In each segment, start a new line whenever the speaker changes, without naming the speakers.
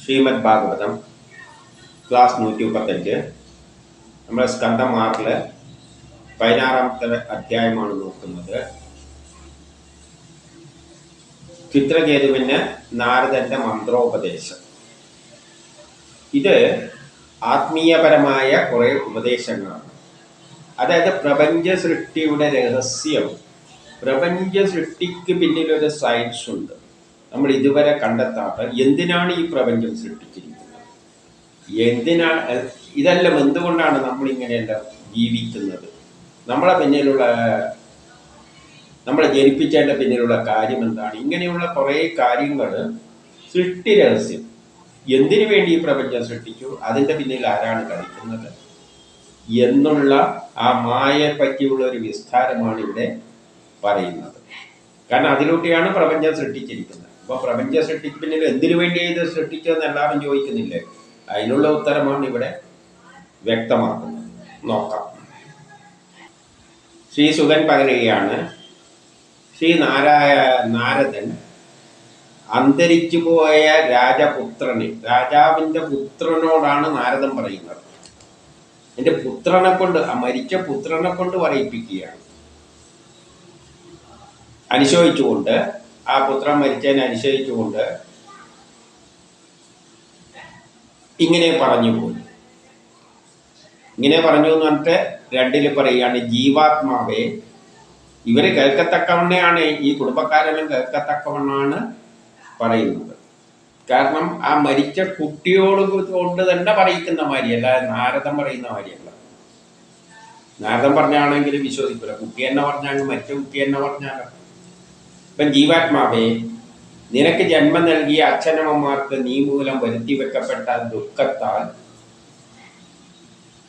Shrimad Bhagavatam class 135 നമ്മൾ സ്കന്ധം 6 16ാമത്തെ അധ്യായമാണ് നോക്കുന്നത്. ചിത്രകേതുവിന് നാരദന്റെ മന്ത്രോപദേശം. ഇത് ആത്മീയപരമായ കുറേ ഉപദേശങ്ങളാണ്. അതായത് പ്രപഞ്ച സൃഷ്ടിയുടെ രഹസ്യം, പ്രപഞ്ച സൃഷ്ടിക്ക് പിന്നിലൊരു സയൻസ് ഉണ്ട്, നമ്മൾ ഇതുവരെ കണ്ടെത്താത്ത. എന്തിനാണ് ഈ പ്രപഞ്ചം സൃഷ്ടിച്ചിരിക്കുന്നത്, ഇതെല്ലാം എന്തുകൊണ്ടാണ് നമ്മളിങ്ങനെയെല്ലാം ജീവിക്കുന്നത്, നമ്മളെ ജനിപ്പിച്ചതിൻ്റെ പിന്നിലുള്ള കാര്യം എന്താണ്, ഇങ്ങനെയുള്ള കുറേ കാര്യങ്ങൾ, സൃഷ്ടി രഹസ്യം, എന്തിനു വേണ്ടി ഈ പ്രപഞ്ചം സൃഷ്ടിച്ചു, അതിൻ്റെ പിന്നിൽ ആരാണ് കളിക്കുന്നത് എന്നുള്ള ആ മായയെ പറ്റിയുള്ള ഒരു വിസ്താരമാണ് ഇവിടെ പറയുന്നത്. കാരണം അതിലൂടെയാണ് പ്രപഞ്ചം സൃഷ്ടിച്ചിരിക്കുന്നത്. അപ്പോൾ പ്രപഞ്ച സൃഷ്ടിക്ക് പിന്നിൽ എന്തിനു വേണ്ടി ഇത് സൃഷ്ടിച്ചതെന്ന് എല്ലാവരും ചോദിക്കുന്നില്ലേ, അതിനുള്ള ഉത്തരമാണ് ഇവിടെ വ്യക്തമാക്കുന്നത്. നോക്കാം. ശ്രീ സുഗൻ പകരുകയാണ്. ശ്രീ നാരദൻ അന്തരിച്ചു പോയ രാജാവിൻ്റെ പുത്രനോടാണ് നാരദൻ പറയുന്നത്. എൻ്റെ പുത്രനെ കൊണ്ട്, മരിച്ച പുത്രനെ കൊണ്ട് പറയിപ്പിക്കുകയാണ്, അനുശോചിച്ചുകൊണ്ട്, ആ പുത്രൻ മരിച്ചതിനെ അനുശോചിച്ചുകൊണ്ട് ഇങ്ങനെ പറഞ്ഞു പോയി. ഇങ്ങനെ പറഞ്ഞു എന്ന് പറഞ്ഞിട്ട് 2 പറയുകയാണ്, ജീവാത്മാവെ, ഇവർ കേൾക്കത്തക്കവണ്ണയാണ്, ഈ കുടുംബക്കാരെല്ലാം കേൾക്കത്തക്കവണ്ണാണ് പറയുന്നത്. കാരണം ആ മരിച്ച കുട്ടിയോട് കൊണ്ട് തന്നെ പറയിക്കുന്ന മാതിരിയല്ല, നാരദൻ പറയുന്ന മാതിരിയല്ല. നാരദൻ പറഞ്ഞാണെങ്കിൽ വിശ്വസിക്കില്ല, കുട്ടി തന്നെ പറഞ്ഞാൽ, മരിച്ച കുട്ടി തന്നെ പറഞ്ഞാലോ. ഇപ്പം ജീവാത്മാവേ, നിനക്ക് ജന്മം നൽകിയ അച്ഛനമ്മമാർക്ക് നീ മൂലം വരുത്തി വെക്കപ്പെട്ട ദുഃഖത്താൽ,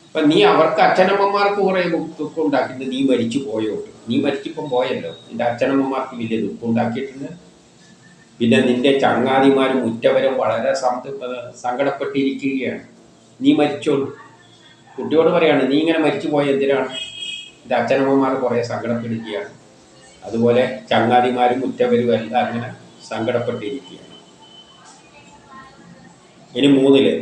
ഇപ്പം നീ അവർക്ക് അച്ഛനമ്മമാർക്ക് കുറേ ദുഃഖം ഉണ്ടാക്കിയിട്ട് നീ മരിച്ചു പോയോട്ട്. നീ മരിച്ചിപ്പം പോയല്ലോ, നിന്റെ അച്ഛനമ്മമാർക്ക് വലിയ ദുഃഖം ഉണ്ടാക്കിയിട്ടുണ്ട്. പിന്നെ നിന്റെ ചങ്ങാതിമാരും ഉറ്റവരും വളരെ സങ്കടപ്പെട്ടിരിക്കുകയാണ്. നീ മരിച്ചോളൂ. കുട്ടിയോട് പറയാണ്, നീ ഇങ്ങനെ മരിച്ചു പോയ എന്തിനാണ്, എൻ്റെ അച്ഛനമ്മമാർ കുറേ സങ്കടപ്പെടുകയാണ്. അതുപോലെ ചങ്ങാതിമാരും ഉറ്റവരും എല്ലാം അങ്ങനെ സങ്കടപ്പെട്ടിരിക്കുകയാണ്. ഇനി 3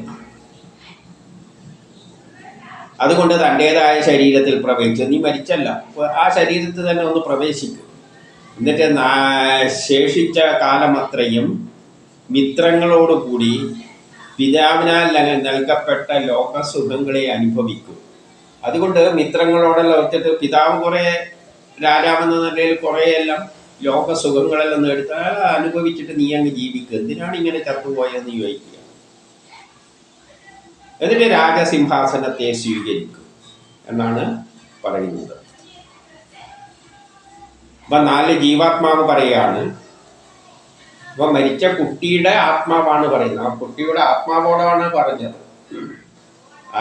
അതുകൊണ്ട് തൻ്റേതായ ശരീരത്തിൽ പ്രവേശിച്ചു. നീ മരിച്ചല്ല, ആ ശരീരത്തിൽ തന്നെ ഒന്ന് പ്രവേശിക്കും. എന്നിട്ട് ശേഷിച്ച കാലമത്രയും മിത്രങ്ങളോടുകൂടി പിതാവിനാൽ നൽകപ്പെട്ട ലോകസുഖങ്ങളെ അനുഭവിക്കും. അതുകൊണ്ട് മിത്രങ്ങളോടെല്ലാം ഒത്തിട്ട് പിതാവ് കുറേ രാജാവെന്ന നിലയിൽ കുറേയെല്ലാം ലോകസുഖങ്ങളെല്ലാം എടുത്താൽ അനുഭവിച്ചിട്ട് നീ അങ്ങ് ജീവിക്കുക. എന്തിനാണ് ഇങ്ങനെ ചത്തുപോയെന്ന് ചോദിക്കുക. എന്നിട്ട് രാജസിംഹാസനത്തെ സ്വീകരിക്കും എന്നാണ് പറയുന്നത്. അപ്പം 4 ജീവാത്മാവ് പറയാണ്. അപ്പം മരിച്ച കുട്ടിയുടെ ആത്മാവാണ് പറയുന്നത്. ആ കുട്ടിയുടെ ആത്മാവോടാണ് പറഞ്ഞത്.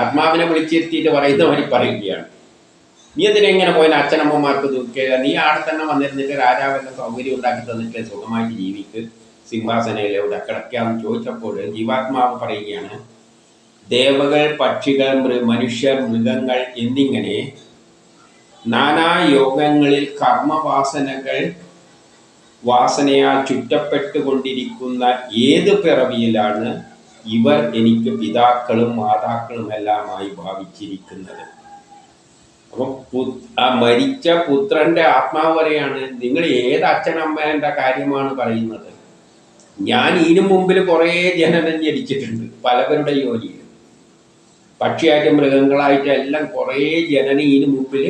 ആത്മാവിനെ വിളിച്ചിരുത്തിയിട്ട് പറയുന്ന വഴി പറയുകയാണ്, നീ എന്തിനെങ്ങനെ പോയാൽ അച്ഛനമ്മമാർക്ക് ദുഃഖിക്കുക, നീ ആടെ തന്നെ വന്നിരുന്നിട്ട് രാജാവെല്ലാം സൗകര്യം ഉണ്ടാക്കി തന്നിട്ട് സുഖമായിട്ട് ജീവിക്ക്, സിംഹാസനയിലൂടെ കിടക്കാമെന്ന് ചോദിച്ചപ്പോൾ ജീവാത്മാവ് പറയുകയാണ്, ദേവകൾ, പക്ഷികൾ, മനുഷ്യർ, മൃഗങ്ങൾ എന്നിങ്ങനെ നാനാ യോഗങ്ങളിൽ വാസനയാൽ ചുറ്റപ്പെട്ടുകൊണ്ടിരിക്കുന്ന ഏത് പിറവിയിലാണ് ഇവർ എനിക്ക് പിതാക്കളും മാതാക്കളും എല്ലാമായി ഭാവിച്ചിരിക്കുന്നത്. അപ്പം ആ മരിച്ച പുത്രന്റെ ആത്മാവ് പറയാണ്, നിങ്ങൾ ഏത് അച്ഛനമ്മേൻ്റെ കാര്യമാണ് പറയുന്നത്? ഞാൻ ഇതിനു മുമ്പിൽ കുറേ ജനനം ജനിച്ചിട്ടുണ്ട്, പലവരുടെ ജോലിയിൽ, പക്ഷിയായിട്ടും മൃഗങ്ങളായിട്ടും എല്ലാം കുറേ ജനനം ഇതിനു മുമ്പിൽ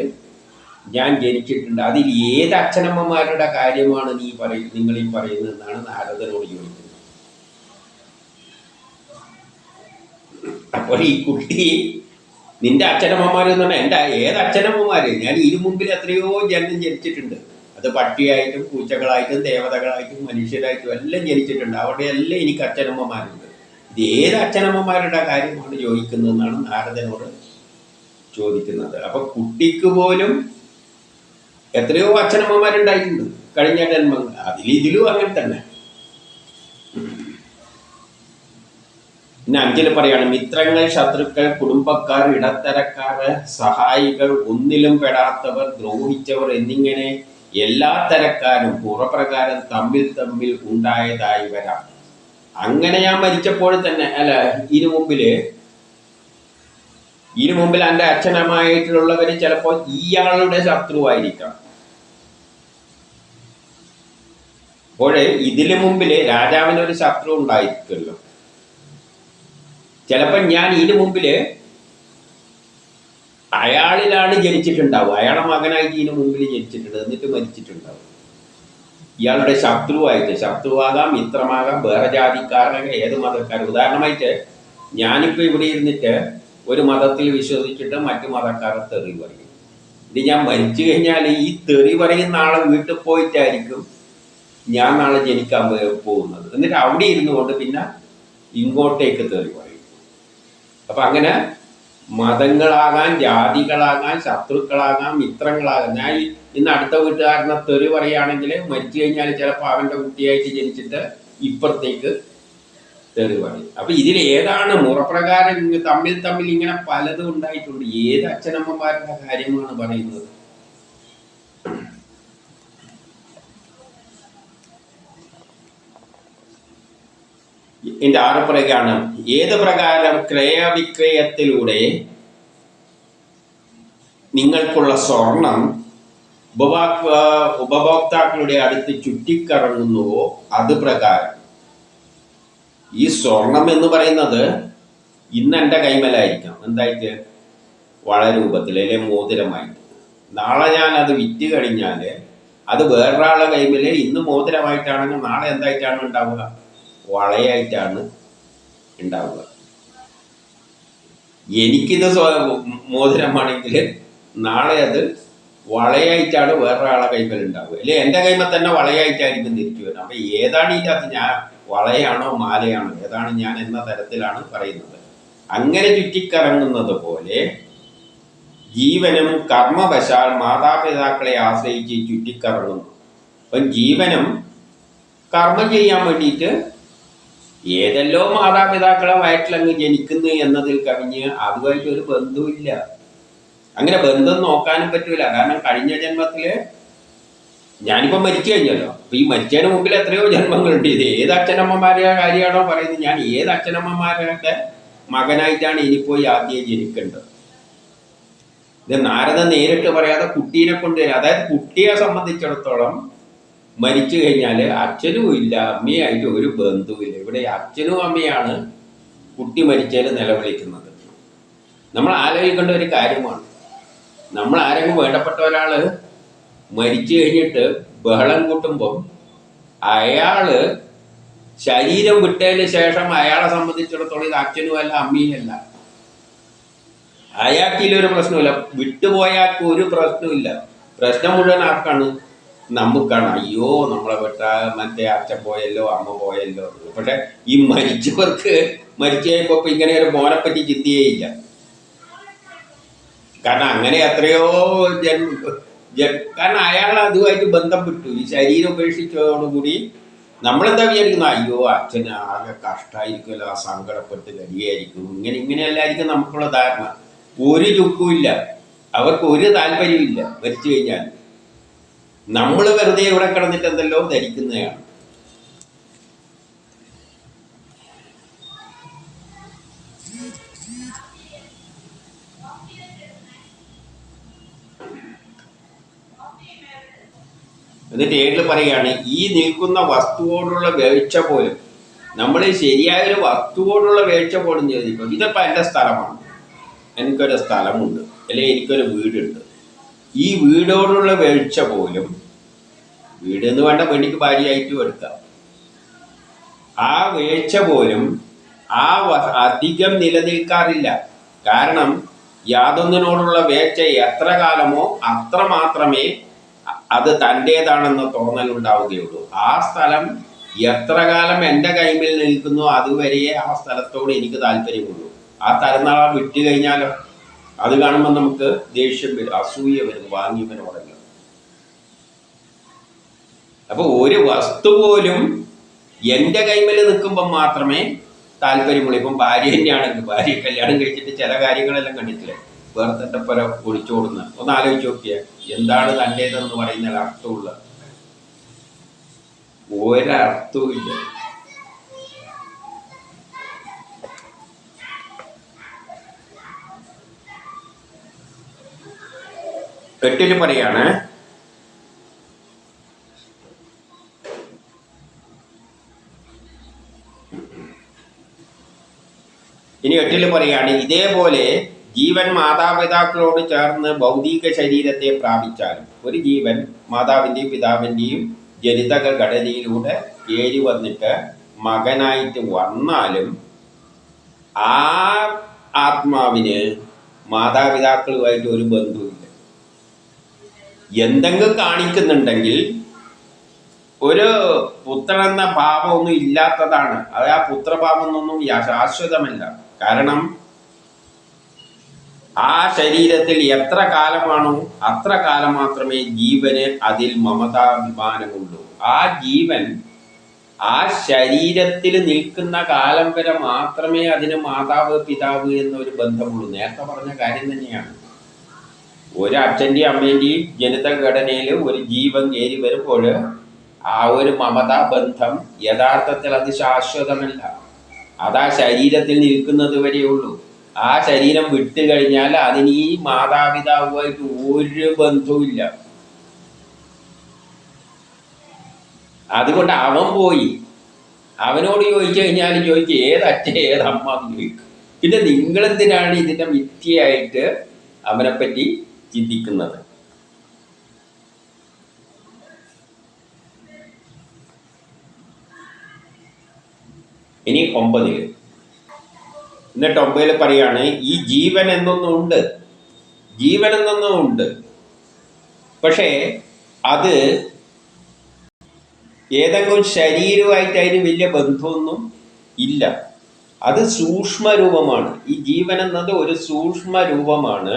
ഞാൻ ജനിച്ചിട്ടുണ്ട്. അതിൽ ഏത് അച്ഛനമ്മമാരുടെ കാര്യമാണ് നിങ്ങൾ ഈ പറയുന്നതെന്നാണ് നാരദനോട് ചോദിക്കുന്നത്. അപ്പോൾ ഈ കുട്ടി, നിന്റെ അച്ഛനമ്മമാരെന്ന് പറഞ്ഞാൽ എൻ്റെ ഏത് അച്ഛനമ്മമാര്? ഞാൻ ഇതിനു മുമ്പിൽ എത്രയോ ജന്മം ജനിച്ചിട്ടുണ്ട്. അത് പട്ടിയായിട്ടും പൂച്ചകളായിട്ടും ദേവതകളായിട്ടും മനുഷ്യരായിട്ടും എല്ലാം ജനിച്ചിട്ടുണ്ട്. അവിടെ എല്ലാം എനിക്ക് അച്ഛനമ്മമാരുണ്ട്. ഇത് ഏത് അച്ഛനമ്മമാരുടെ കാര്യമാണ് ചോദിക്കുന്നതെന്നാണ് നാരദനോട് ചോദിക്കുന്നത്. അപ്പം കുട്ടിക്ക് പോലും എത്രയോ അച്ഛനമ്മമാരുണ്ടായിട്ടുണ്ട് കഴിഞ്ഞ ജന്മങ്ങൾ. ഇതിലും അങ്ങനെ തന്നെ. പിന്നെ 5 പറയാണ്, മിത്രങ്ങൾ, ശത്രുക്കൾ, കുടുംബക്കാർ, ഇടത്തരക്കാർ, സഹായികൾ, ഒന്നിലും പെടാത്തവർ, ദ്രോഹിച്ചവർ എന്നിങ്ങനെ എല്ലാ തരക്കാരും പുറപ്രകാരം തമ്മിൽ ഉണ്ടായതായി വരാം. അങ്ങനെ ഞാൻ മരിച്ചപ്പോൾ തന്നെ അല്ല, ഇതിനു മുമ്പിൽ എൻ്റെ അച്ഛനമ്മയായിട്ടുള്ളവർ ചിലപ്പോൾ ഇയാളുടെ ശത്രുവായിരിക്കാം. അപ്പോഴേ ഇതിനു മുമ്പിൽ രാജാവിനൊരു ശത്രു ഉണ്ടായിരിക്കുമല്ലോ. ചിലപ്പോൾ ഞാൻ ഇതിനു മുമ്പിൽ അയാളിലാണ് ജനിച്ചിട്ടുണ്ടാവും, അയാളുടെ മകനായിട്ട് ഇതിനു മുമ്പിൽ ജനിച്ചിട്ടുണ്ട്, എന്നിട്ട് മരിച്ചിട്ടുണ്ടാവും. ഇയാളുടെ ശത്രുവാകാം, മിത്രമാകാം, വേറെ ജാതിക്കാരൊക്കെ, ഏത് മതക്കാർ. ഉദാഹരണമായിട്ട് ഞാനിപ്പോൾ ഇവിടെ ഇരുന്നിട്ട് ഒരു മതത്തിൽ വിശ്വസിച്ചിട്ട് മറ്റു മതക്കാരെ തെറി പറയും. ഇത് ഞാൻ മരിച്ചു കഴിഞ്ഞാൽ ഈ തെറി പറയുന്ന ആളെ വീട്ടിൽ പോയിട്ടായിരിക്കും ഞാൻ നാളെ ജനിക്കാൻ പോകുന്നത്. എന്നിട്ട് അവിടെ ഇരുന്നു കൊണ്ട് പിന്നെ ഇങ്ങോട്ടേക്ക് തെറി പറയും. അപ്പം അങ്ങനെ മതങ്ങളാകാൻ, ജാതികളാകാൻ, ശത്രുക്കളാകാൻ, മിത്രങ്ങളാകാൻ. ഞാൻ ഇന്ന് അടുത്ത വീട്ടുകാരനെ തെറി പറയുകയാണെങ്കിൽ മരിച്ചു കഴിഞ്ഞാൽ ചിലപ്പോൾ അവൻ്റെ കുട്ടിയായിട്ട് ജനിച്ചിട്ട് ഇപ്പുറത്തേക്ക് തെറി പറയും. അപ്പം ഇതിൽ ഏതാണ് മുറപ്രകാരം തമ്മിൽ ഇങ്ങനെ പലതും ഉണ്ടായിട്ടുണ്ട്. ഏത് അച്ഛനമ്മമാരുടെ കാര്യമാണ് പറയുന്നത്? ഇതിൻ്റെ 6 പറയുകയാണ്, ഏത് പ്രകാരം ക്രയവിക്രയത്തിലൂടെ നിങ്ങൾക്കുള്ള സ്വർണം ഉപഭോക്താക്കളുടെ അടുത്ത് ചുറ്റിക്കറങ്ങുന്നുവോ അത് പ്രകാരം. ഈ സ്വർണം എന്ന് പറയുന്നത് ഇന്ന് എൻ്റെ കൈമലായിരിക്കാം, എന്തായിട്ട് വള രൂപത്തിൽ അല്ലെങ്കിൽ മോതിരമായിട്ട്. നാളെ ഞാൻ അത് വിറ്റ് കഴിഞ്ഞാൽ അത് വേറൊരാളെ കൈമൽ ഇന്ന് മോതിരമായിട്ടാണെങ്കിൽ നാളെ എന്തായിട്ടാണ് ഉണ്ടാവുക? വളയായിട്ടാണ് ഉണ്ടാവുക. എനിക്കിത് മോതിരമാണെങ്കിൽ നാളെ അത് വളയായിട്ടാണ് വേറൊരാളെ കൈമൽ ഉണ്ടാവുക, അല്ലെ എൻ്റെ കൈമ തന്നെ വളയായിട്ടായിരിക്കും തിരിച്ചു വരുന്നത്. അപ്പം ഏതാണ് ഇതിനകത്ത് ഞാൻ വളയാണോ മാലയാണോ ഏതാണ് ഞാൻ എന്ന തരത്തിലാണ് പറയുന്നത്. അങ്ങനെ ചുറ്റിക്കറങ്ങുന്നത് പോലെ ജീവനും കർമ്മവശാൽ മാതാപിതാക്കളെ ആശ്രയിച്ച് ചുറ്റിക്കറങ്ങുന്നു. അപ്പം ജീവനും കർമ്മം ചെയ്യാൻ വേണ്ടിയിട്ട് ഏതെല്ലോ മാതാപിതാക്കളെ വയറ്റിലങ്ങ് ജനിക്കുന്നു എന്നതിൽ കവിഞ്ഞ് അതുമായിട്ട് ഒരു ബന്ധവുമില്ല. അങ്ങനെ ബന്ധം നോക്കാനും പറ്റൂല. കാരണം കഴിഞ്ഞ ജന്മത്തില് ഞാനിപ്പോൾ മരിച്ചു കഴിഞ്ഞല്ലോ. അപ്പൊ ഈ മരിച്ചതിന് മുമ്പിൽ എത്രയോ ജന്മങ്ങളുണ്ട്. ഇത് ഏത് അച്ഛനമ്മമാരുടെ കാര്യമാണോ പറയുന്നത്? ഞാൻ ഏത് അച്ഛനമ്മമാരുടെ മകനായിട്ടാണ് ഇനിപ്പോയി ആദ്യം ജനിക്കേണ്ടത്? ഇത് നാരദൻ നേരിട്ട് പറയാതെ കുട്ടീനെ കൊണ്ടുവരിക. അതായത് കുട്ടിയെ സംബന്ധിച്ചിടത്തോളം മരിച്ചു കഴിഞ്ഞാൽ അച്ഛനും ഇല്ല, അമ്മയായിട്ട് ഒരു ബന്ധുവില്ല. ഇവിടെ അച്ഛനും അമ്മയാണ് കുട്ടി മരിച്ചതിൽ നിലവിളിക്കുന്നത്. നമ്മൾ ആലോചിക്കേണ്ട ഒരു കാര്യമാണ്. നമ്മൾ ആരെങ്കിലും വേണ്ടപ്പെട്ട ഒരാൾ മരിച്ചു കഴിഞ്ഞിട്ട് ബഹളം കൂട്ടുമ്പം അയാള് ശരീരം വിട്ടതിന് ശേഷം അയാളെ സംബന്ധിച്ചിടത്തോളം ഇത് അച്ഛനുമല്ല അമ്മയുമല്ല. അയാൾക്കില്ലൊരു പ്രശ്നമില്ല, വിട്ടുപോയാൾക്ക് ഒരു പ്രശ്നമില്ല. പ്രശ്നം മുഴുവൻ ആർക്കാണ്? നമുക്കാണ്. അയ്യോ നമ്മളെ വിട്ട മറ്റേ അച്ഛൻ പോയല്ലോ അമ്മ പോയല്ലോ. പക്ഷെ ഈ മരിച്ചവർക്ക് മരിച്ചു കഴിയുമ്പോൾ ഇങ്ങനെ ഒരു മോനെപ്പറ്റി ചിന്തയേയില്ല. കാരണം അങ്ങനെ എത്രയോ കാരണം അയാൾ അതുമായിട്ട് ബന്ധം വിട്ടു. ഈ ശരീരം ഉപേക്ഷിച്ചതോടുകൂടി നമ്മളെന്താ വിചാരിക്കുന്നത്? അയ്യോ അച്ഛന് ആകെ കഷ്ടമായിരിക്കുമല്ലോ, ആ സങ്കടപ്പെട്ട് കരിയായിരിക്കും, ഇങ്ങനെയല്ലായിരിക്കും നമുക്കുള്ള ധാരണ. ഒരു ചുക്കുമില്ല, അവർക്ക് ഒരു താല്പര്യമില്ല മരിച്ചു കഴിഞ്ഞാൽ. നമ്മൾ വെറുതെ ഇവിടെ കിടന്നിട്ട് എന്തെല്ലോ ധരിക്കുന്നതാണ്. എന്നിട്ട് ഏഴിൽ പറയുകയാണ്, ഈ നിൽക്കുന്ന വസ്തുവോടുള്ള വീഴ്ച പോലും, നമ്മൾ ശരിയായൊരു വസ്തുവോടുള്ള വീഴ്ച പോലും ചോദിക്കും. ഇതിപ്പോൾ എൻ്റെ സ്ഥലമാണ്, എനിക്കൊരു സ്ഥലമുണ്ട്, അല്ലെങ്കിൽ എനിക്കൊരു വീടുണ്ട്. ഈ വീടോടുള്ള വീഴ്ച പോലും, വീട് എന്ന് വേണ്ട പെണ്ണിക്ക് ഭാര്യയായിട്ടും എടുക്കാം, ആ വീഴ്ച പോലും അധികം നിലനിൽക്കാറില്ല. കാരണം യാതൊന്നിനോടുള്ള വീഴ്ച എത്ര കാലമോ അത്ര മാത്രമേ അത് തൻ്റേതാണെന്ന് തോന്നലുണ്ടാവുകയുള്ളൂ. ആ സ്ഥലം എത്ര കാലം എൻ്റെ കൈമിൽ നിൽക്കുന്നു അതുവരെയേ ആ സ്ഥലത്തോട് എനിക്ക് താല്പര്യമുള്ളൂ. ആ തരനാളെ വിട്ടു കഴിഞ്ഞാലോ അത് കാണുമ്പോൾ നമുക്ക് ദേഷ്യം വരും, അസൂയ വരും വാങ്ങിയവനോടല്ല. അപ്പൊ ഒരു വസ്തു പോലും എൻ്റെ കൈമിൽ നിൽക്കുമ്പോൾ മാത്രമേ താല്പര്യമുള്ളൂ. ഇപ്പം ഭാര്യ തന്നെയാണെങ്കിൽ ഭാര്യ കല്യാണം കഴിച്ചിട്ട് ചില കാര്യങ്ങളെല്ലാം കണ്ടിട്ടില്ലേ, വേറെ പല ഒളിച്ചോടുന്ന. ഒന്ന് ആലോചിച്ച് നോക്കിയാൽ എന്താണ് തൻ്റേതെന്ന് പറയുന്നതിൽ അർത്ഥമുള്ള ഒരർത്ഥവും ഇല്ല. 8 പറയാണ്, ഇനി 8 പറയാണ്, ഇതേപോലെ ജീവൻ മാതാപിതാക്കളോട് ചേർന്ന് ഭൗതിക ശരീരത്തെ പ്രാപിച്ചാലും, ഒരു ജീവൻ മാതാവിൻ്റെയും പിതാവിൻ്റെയും ജനിതക ഘടനയിലൂടെ കയറി വന്നിട്ട് മകനായിട്ട് വന്നാലും ആ ആത്മാവിന് മാതാപിതാക്കളുമായിട്ട് ഒരു ബന്ധവുമില്ല. എന്തെങ്കിലും കാണിക്കുന്നുണ്ടെങ്കിൽ ഒരു പുത്രനെന്ന ഭാവമൊന്നും ഇല്ലാത്തതാണ്. അത് ആ പുത്രഭാവമൊന്നും ശാശ്വതമല്ല. കാരണം ആ ശരീരത്തിൽ എത്ര കാലമാണോ അത്ര കാലം മാത്രമേ ജീവന് അതിൽ മമതാഭിമാനമുള്ളൂ. ആ ജീവൻ ആ ശരീരത്തിൽ നിൽക്കുന്ന കാലം വരെ മാത്രമേ അതിന് മാതാവ് പിതാവ് എന്നൊരു ബന്ധമുള്ളൂ. നേരത്തെ പറഞ്ഞ കാര്യം തന്നെയാണ്. ഒരു അച്ഛൻ്റെയും അമ്മേൻ്റെയും ജനിതഘടനയിൽ ഒരു ജീവൻ കയറി വരുമ്പോൾ ആ ഒരു മമതാ ബന്ധം യഥാർത്ഥത്തിൽ അത് ശാശ്വതമല്ല. അത് ആ ശരീരത്തിൽ നിൽക്കുന്നത് വരെയുള്ളൂ. ആ ശരീരം വിട്ടു കഴിഞ്ഞാൽ അതിന് ഈ മാതാപിതാവുമായിട്ട് ഒരു ബന്ധവുമില്ല. അതുകൊണ്ട് അവൻ പോയി. അവനോട് ചോദിച്ചു കഴിഞ്ഞാൽ ചോദിക്കും ഏതച്ഛൻ ഏതമ്മ എന്ന് ചോദിക്കും. പിന്നെ നിങ്ങളെന്തിനാണ് ഇതിൻ്റെ മിഥ്യയായിട്ട് അവനെപ്പറ്റി ചിന്തിക്കുന്നത്? ഇനി 9. എന്നിട്ട് 9 പറയാണ്, ഈ ജീവൻ എന്നൊന്നുണ്ട്, ജീവൻ എന്നൊന്നുണ്ട്. പക്ഷേ അത് ഏതെങ്കിലും ശരീരമായിട്ട് അതിന് വലിയ ബന്ധമൊന്നും ഇല്ല. അത് സൂക്ഷ്മരൂപമാണ്. ഈ ജീവൻ എന്നത് ഒരു സൂക്ഷ്മരൂപമാണ്.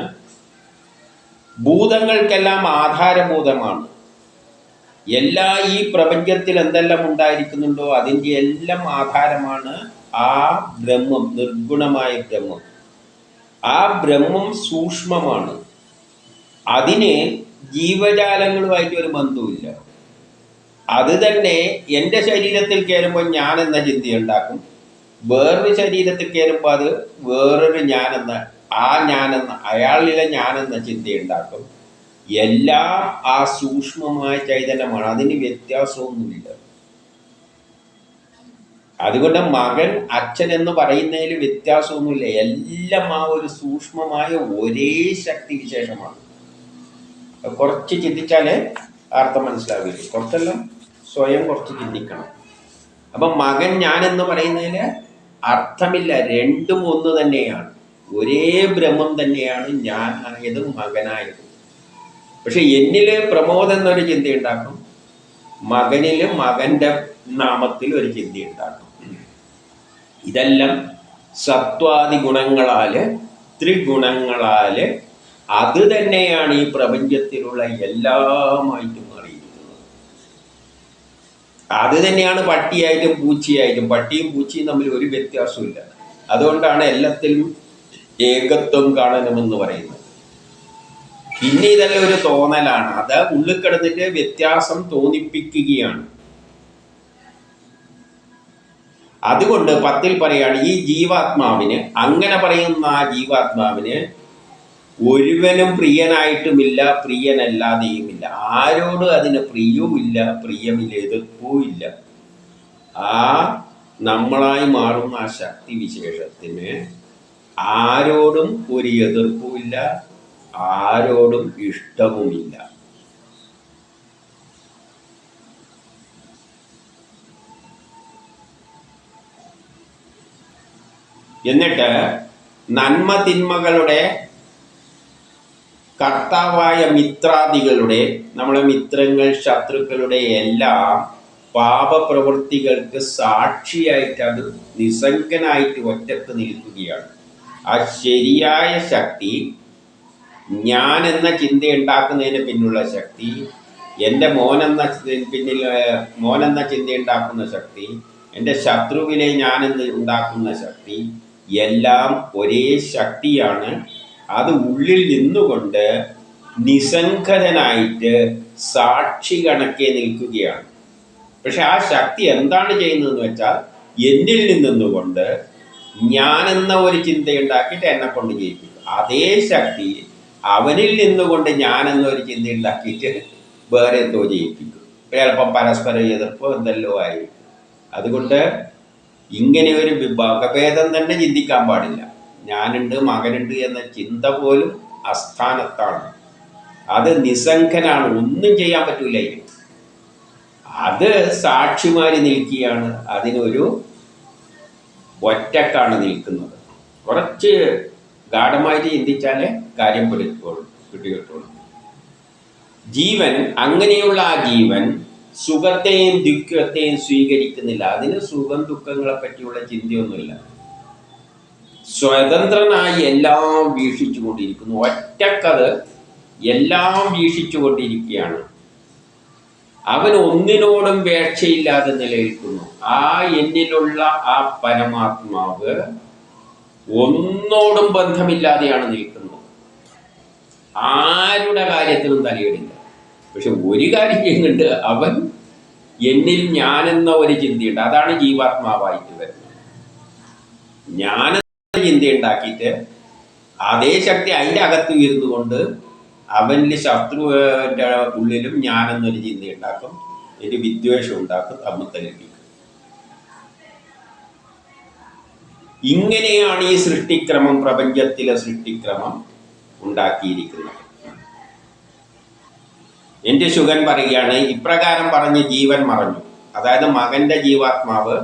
ഭൂതങ്ങൾക്കെല്ലാം ആധാരഭൂതമാണ്. എല്ലാ ഈ പ്രപഞ്ചത്തിൽ എന്തെല്ലാം ഉണ്ടായിരിക്കുന്നുണ്ടോ അതിൻ്റെ എല്ലാം ആധാരമാണ് ആ ബ്രഹ്മം, നിർഗുണമായ ബ്രഹ്മം. ആ ബ്രഹ്മം സൂക്ഷ്മമാണ്. അതിന് ജീവജാലങ്ങളുമായിട്ട് ഒരു ബന്ധവുമില്ല. അത് തന്നെ എൻ്റെ ശരീരത്തിൽ കയറുമ്പോൾ ഞാൻ എന്ന ചിന്തയുണ്ടാക്കും, വേറൊരു ശരീരത്തിൽ കയറുമ്പോൾ അത് വേറൊരു ഞാനെന്ന, ആ ഞാനെന്ന, അയാളിലെ ഞാനെന്ന ചിന്തയുണ്ടാക്കും. എല്ലാം ആ സൂക്ഷ്മമായ ചൈതന്യമാണ്. അതിന് വ്യത്യാസമൊന്നുമില്ല. അതുകൊണ്ട് മകൻ അച്ഛൻ എന്ന് പറയുന്നതിൽ വ്യത്യാസമൊന്നുമില്ല. എല്ലാം ആ ഒരു സൂക്ഷ്മമായ ഒരേ ശക്തി വിശേഷമാണ്. കുറച്ച് ചിന്തിച്ചാലേ അർത്ഥം മനസ്സിലാവില്ല. കുറച്ചെല്ലാം സ്വയം കുറച്ച് ചിന്തിക്കണം. അപ്പം മകൻ ഞാൻ എന്ന് പറയുന്നതിൽ അർത്ഥമില്ല. രണ്ടും ഒന്ന് തന്നെയാണ്. ഒരേ ബ്രഹ്മം തന്നെയാണ് ഞാൻ ആയതും മകനായതും. പക്ഷെ എന്നില് പ്രമോദ് എന്നൊരു ചിന്തയുണ്ടാക്കും, മകനില് മകൻ്റെ നാമത്തിൽ ഒരു ചിന്തയുണ്ടാക്കും. ഇതെല്ലാം സത്വാദി ഗുണങ്ങളാല്, ത്രിഗുണങ്ങളാല് അത് തന്നെയാണ് ഈ പ്രപഞ്ചത്തിലുള്ള എല്ലാമായിട്ടും മാറിയിരിക്കുന്നത്. അത് തന്നെയാണ് പട്ടിയായിട്ടും പൂച്ചയായിട്ടും. പട്ടിയും പൂച്ചയും തമ്മിൽ ഒരു വ്യത്യാസമില്ല. അതുകൊണ്ടാണ് എല്ലാത്തിലും ഏകത്വം കാണണമെന്ന് പറയുന്നത്. പിന്നെ ഇതെല്ലാം ഒരു തോന്നലാണ്. അത് ഉള്ളിൽ കിടന്നിട്ട് വ്യത്യാസം തോന്നിപ്പിക്കുകയാണ്. അതുകൊണ്ട് 10 പറയാണ്, ഈ ജീവാത്മാവിന്, അങ്ങനെ പറയുന്ന ആ ജീവാത്മാവിന് ഒരുവനും പ്രിയനായിട്ടുമില്ല, പ്രിയനല്ലാതെയുമില്ല. ആരോട് അതിന് പ്രിയവുമില്ല, പ്രിയമില്ല, എതിർപ്പുമില്ല. ആ നമ്മളായി മാറുന്ന ആ ശക്തി വിശേഷത്തിന് ആരോടും ഒരു എതിർപ്പുമില്ല, ആരോടും ഇഷ്ടവുമില്ല. എന്നിട്ട് നന്മ തിന്മകളുടെ കർത്താവായ മിത്രാദികളുടെ, നമ്മളെ മിത്രങ്ങൾ ശത്രുക്കളുടെ എല്ലാം പാപപ്രവൃത്തികൾക്ക് സാക്ഷിയായിട്ട് അത് നിസ്സംഗനായിട്ട് ഒറ്റക്ക് നിൽക്കുകയാണ്. ആ ശരിയായ ശക്തി, ഞാൻ എന്ന ചിന്ത ഉണ്ടാക്കുന്നതിന് പിന്നുള്ള ശക്തി, എൻ്റെ മോനെന്ന ചിന്ത ഉണ്ടാക്കുന്ന ശക്തി, എൻ്റെ ശത്രുവിനെ ഞാനെന്ന് ഉണ്ടാക്കുന്ന ശക്തി, എല്ലാം ഒരേ ശക്തിയാണ്. അത് ഉള്ളിൽ നിന്നുകൊണ്ട് നിസ്സംഗതനായിട്ട് സാക്ഷി കണക്കെ നിൽക്കുകയാണ്. പക്ഷെ ആ ശക്തി എന്താണ് ചെയ്യുന്നതെന്ന് വെച്ചാൽ, എന്നിൽ നിന്നുകൊണ്ട് ഞാനെന്ന ഒരു ചിന്തയുണ്ടാക്കിയിട്ട് എന്നെ കൊണ്ട് ചെയ്യിപ്പിക്കും. അതേ ശക്തി അവനിൽ നിന്നുകൊണ്ട് ഞാനെന്നൊരു ചിന്ത ഉണ്ടാക്കിയിട്ട് വേറെ എന്തോ ചെയ്യിപ്പിക്കും. ചിലപ്പം പരസ്പരം എതിർപ്പോ എന്തെല്ലോ ആയിരിക്കും. അതുകൊണ്ട് ഇങ്ങനെ ഒരു വകഭേദം തന്നെ ചിന്തിക്കാൻ പാടില്ല. ഞാനുണ്ട്, മകനുണ്ട് എന്ന ചിന്ത പോലും അസ്ഥാനത്താണ്. അത് നിസ്സംഗനാണ്, ഒന്നും ചെയ്യാൻ പറ്റൂല. അത് സാക്ഷിമാര് നിൽക്കുകയാണ്, അതിനൊരു ഒറ്റക്കാണ് നിൽക്കുന്നത്. കുറച്ച് ഗാഠമായിട്ട് ചിന്തിച്ചാലേ കാര്യം പിടികിട്ടുള്ളൂ. ജീവൻ, അങ്ങനെയുള്ള ആ ജീവൻ സുഖത്തെയും ദുഃഖത്തെയും സ്വീകരിക്കുന്നില്ല. അതിന് സുഖം ദുഃഖങ്ങളെ പറ്റിയുള്ള ചിന്തയൊന്നുമില്ല. സ്വതന്ത്രനായി എല്ലാം വീക്ഷിച്ചു കൊണ്ടിരിക്കുന്നു. ഒറ്റക്കത് എല്ലാം വീക്ഷിച്ചു കൊണ്ടിരിക്കുകയാണ്. അവൻ ഒന്നിനോടും വേക്ഷയില്ലാതെ നിലനിൽക്കുന്നു. ആ എന്നിലുള്ള ആ പരമാത്മാവ് ഒന്നോടും ബന്ധമില്ലാതെയാണ് നിൽക്കുന്നത്. ആരുടെ കാര്യത്തിനും തലയിടില്ല. പക്ഷെ ഒരു കാര്യം ചെയ്യുന്നുണ്ട്, അവൻ എന്നിൽ ഞാനെന്ന ഒരു ചിന്തയുണ്ട്. അതാണ് ജീവാത്മാവായിട്ട് വരുന്നത്. ഞാനെന്ന ചിന്ത ഉണ്ടാക്കിയിട്ട് അതേ ശക്തി അതിൻ്റെ അകത്ത് ഇരുന്നു കൊണ്ട് അവനിൽ ശത്രുവിൻ്റെ ഉള്ളിലും ഞാനെന്നൊരു ചിന്ത ഉണ്ടാക്കും, ഒരു വിദ്വേഷം ഉണ്ടാക്കും, തമ്മിത്തല്ലിക്കും. ഇങ്ങനെയാണ് ഈ സൃഷ്ടിക്രമം, പ്രപഞ്ചത്തിലെ സൃഷ്ടിക്രമം ഉണ്ടാക്കിയിരിക്കുന്നത്. എൻ്റെ ശുഗൻ പറയുകയാണ്, ഇപ്രകാരം പറഞ്ഞ് ജീവൻ മറഞ്ഞു. അതായത് മകന്റെ ജീവാത്മാവ്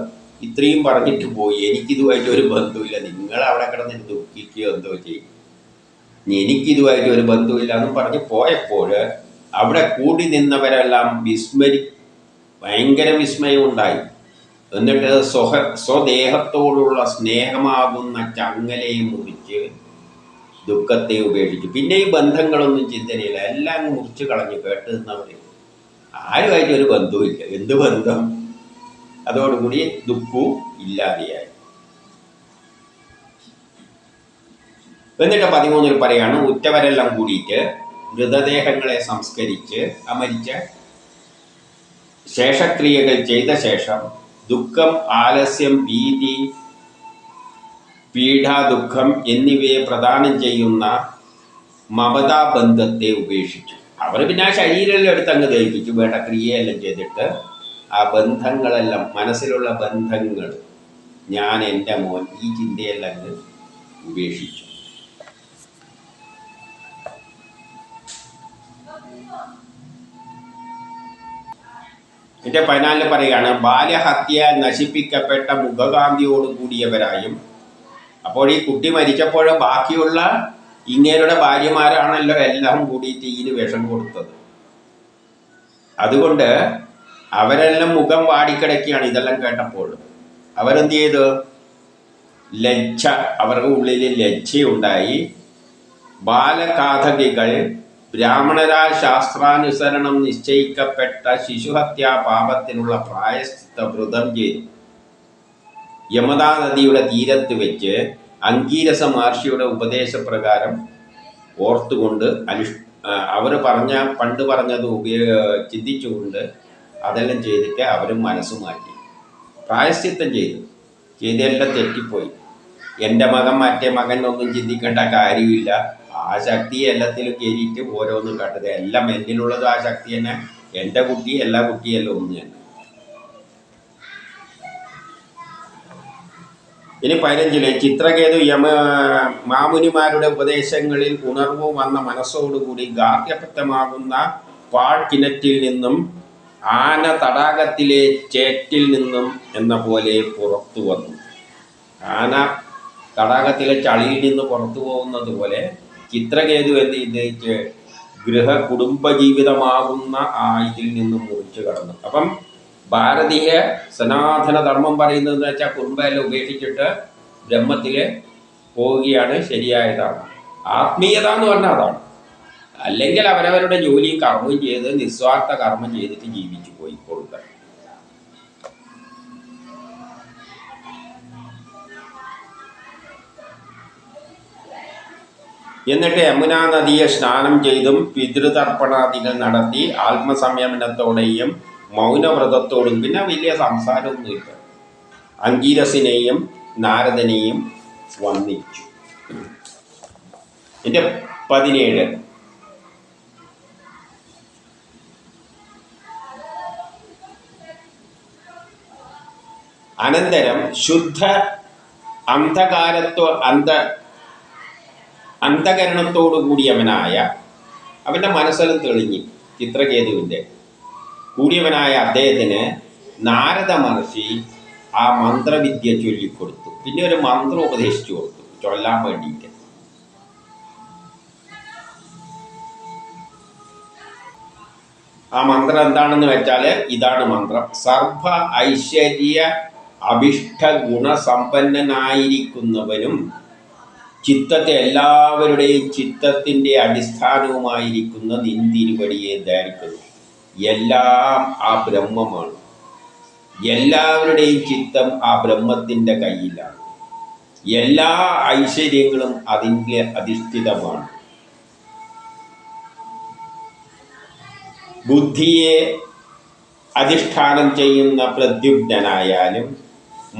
ഇത്രയും പറഞ്ഞിട്ട് പോയി, എനിക്കിതുമായിട്ട് ഒരു ബന്ധമില്ല, നിങ്ങൾ അവിടെ കിടന്നിട്ട് ദുഃഖിക്കുകയോ എന്തോ ചെയ്യും, എനിക്കിതുമായിട്ട് ഒരു ബന്ധമില്ല എന്നും പറഞ്ഞ് പോയപ്പോൾ അവിടെ കൂടി നിന്നവരെല്ലാം ഭയങ്കര വിസ്മയം ഉണ്ടായി. എന്നിട്ട് സ്വദേഹത്തോടുള്ള സ്നേഹമാകുന്ന ചങ്ങലയും മുറിച്ച് ദുഃഖത്തെ ഉപേക്ഷിച്ചു. പിന്നെ ഈ ബന്ധങ്ങളൊന്നും ചിന്തനയില്ല, എല്ലാം മുറിച്ച് കളഞ്ഞു. കേട്ട് നിന്നവർ ആരുമായിട്ട് ഒരു ബന്ധവുമില്ല. എന്ത് ബന്ധം? അതോടുകൂടി ദുഃഖവും ഇല്ലാതെയായി. എന്നിട്ട് 13 പറയാണ്, ഉറ്റവരെല്ലാം കൂടിയിട്ട് മൃതദേഹങ്ങളെ സംസ്കരിച്ച് അമരിച്ച ശേഷക്രിയകൾ ചെയ്ത ശേഷം ദുഃഖം, ആലസ്യം, ഭീതി, പീഡ, ദുഃഖം എന്നിവയെ പ്രദാനം ചെയ്യുന്ന മമതാബന്ധത്തെ ഉപേക്ഷിച്ചു. അവർ പിന്നെ ആ ശരീരമെല്ലാം എടുത്ത് അങ്ങ് ദഹിപ്പിച്ചു, വേണ്ട ക്രിയയെല്ലാം ചെയ്തിട്ട് ആ ബന്ധങ്ങളെല്ലാം, മനസ്സിലുള്ള ബന്ധങ്ങൾ, ഞാൻ, എൻ്റെ മോൻ, ഈ ചിന്തയെല്ലാം അങ്ങ് ഉപേക്ഷിച്ചു. എൻ്റെ 14 പറയുകയാണ്, ബാല്യഹത്യ നശിപ്പിക്കപ്പെട്ട മുഖകാന്തിയോട് കൂടിയവരായും. അപ്പോൾ ഈ കുട്ടി മരിച്ചപ്പോൾ ബാക്കിയുള്ള ഇങ്ങേരുടെ ഭാര്യമാരാണല്ലോ എല്ലാം കൂടിയിട്ട് ഇതിന് വിഷം കൊടുത്തത്. അതുകൊണ്ട് അവരെല്ലാം മുഖം വാടിക്കിടക്കുകയാണ് ഇതെല്ലാം കേട്ടപ്പോൾ. അവരെന്ത് ചെയ്തു? ലജ്ജ, അവരുടെ ഉള്ളിൽ ലജ്ജയുണ്ടായി. ബാലഘാതകികൾ ബ്രാഹ്മണരാൽ ശാസ്ത്രാനുസരണം നിശ്ചയിക്കപ്പെട്ട ശിശുഹത്യാ പാപത്തിനുള്ള പ്രായശ്ചിത്ത വ്രതം ചെയ്തു. യമദാ നദിയുടെ തീരത്ത് വെച്ച് അങ്കീരസ മഹർഷിയുടെ ഉപദേശപ്രകാരം ഓർത്തുകൊണ്ട് അവർ പണ്ട് പറഞ്ഞത് ചിന്തിച്ചുകൊണ്ട് അതെല്ലാം ചെയ്തിട്ട് അവരും മനസ്സ് മാറ്റി പ്രായശ്ചിത്തം ചെയ്തെല്ലാം തെറ്റിപ്പോയി. എൻ്റെ മകൻ മറ്റേ മകൻ ഒന്നും ചിന്തിക്കേണ്ട കാര്യമില്ല, ആ ശക്തി എല്ലാത്തിലും കയറിയിട്ട് ഓരോന്നും കാട്ടുക, എല്ലാം എന്നിലുള്ളത് ആ ശക്തി തന്നെ, എൻ്റെ കുട്ടി എല്ലാ കുട്ടിയെല്ലാം ഒന്ന് തന്നെ. ഇനി 15 ചിത്രകേതു മാമുനിമാരുടെ ഉപദേശങ്ങളിൽ ഉണർവ് വന്ന മനസ്സോടുകൂടി ഗാർഹ്യപ്രദമാകുന്ന പാഴ്കിണറ്റിൽ നിന്നും ആന തടാകത്തിലെ ചേറ്റിൽ നിന്നും എന്ന പോലെ പുറത്തു വന്നു. ആന തടാകത്തിലെ ചളിയിൽ നിന്ന് പുറത്തു പോകുന്നത് പോലെ ചിത്രകേതു എന്ത് കുടുംബജീവിതമാകുന്ന ആ ഇതിൽ നിന്നും മുറിച്ചു കടന്നു. അപ്പം ഭാരതീയ സനാതന ധർമ്മം പറയുന്നതെന്ന് വെച്ചാൽ കുടുംബമെല്ലാം ഉപേക്ഷിച്ചിട്ട് ബ്രഹ്മത്തിൽ പോവുകയാണ് ശരിയായതാണ്. ആത്മീയത എന്ന് പറഞ്ഞാൽ അതാണ്. അല്ലെങ്കിൽ അവരവരുടെ ജോലിയും കർമ്മവും ചെയ്ത് നിസ്വാർത്ഥ കർമ്മം ചെയ്തിട്ട് ജീവിച്ചു പോയിക്കൊള്ളുക. എന്നിട്ട് യമുനാ നദിയെ സ്നാനം ചെയ്തും പിതൃതർപ്പണാദികൾ നടത്തി ആത്മസംയമനത്തോടെയും മൗനവ്രതത്തോടും, പിന്നെ വലിയ സംസാരമൊന്നുമില്ല, അങ്കീരസിനെയും നാരദനെയും വന്ദിച്ചു. എൻ്റെ 17. അനന്തരം ശുദ്ധ അന്ധകരണത്തോടു കൂടിയവനായ, അവൻ്റെ മനസ്സെല്ലാം തെളിഞ്ഞ്, ചിത്രകേതുവിൻ്റെ കൂടിയവനായ അദ്ദേഹത്തിന് നാരദ മഹർഷി ആ മന്ത്രവിദ്യ ചൊല്ലിക്കൊടുത്തു. പിന്നെ ഒരു മന്ത്രം ഉപദേശിച്ചു കൊടുത്തു ചൊല്ലാൻ വേണ്ടിയിട്ട്. ആ മന്ത്രം എന്താണെന്ന് വെച്ചാൽ ഇതാണ് മന്ത്രം: സർവ ഐശ്വര്യ അഭിഷ്ട ഗുണസമ്പന്നനായിരിക്കുന്നവനും ചിത്തത്തെ എല്ലാവരുടെയും ചിത്തത്തിൻ്റെ അടിസ്ഥാനവുമായിരിക്കുന്ന നിന്തിരുവടിയെ ധ്യാനിക്കുന്നു. എല്ലാം ആ ബ്രഹ്മമാണ്. എല്ലാവരുടെയും ചിത്തം ആ ബ്രഹ്മത്തിൻ്റെ കയ്യിലാണ്. എല്ലാ ഐശ്വര്യങ്ങളും അതിൻ്റെ അധിഷ്ഠിതമാണ്. ബുദ്ധിയെ അധിഷ്ഠാനം ചെയ്യുന്ന പ്രദ്യുമ്നനായാലും,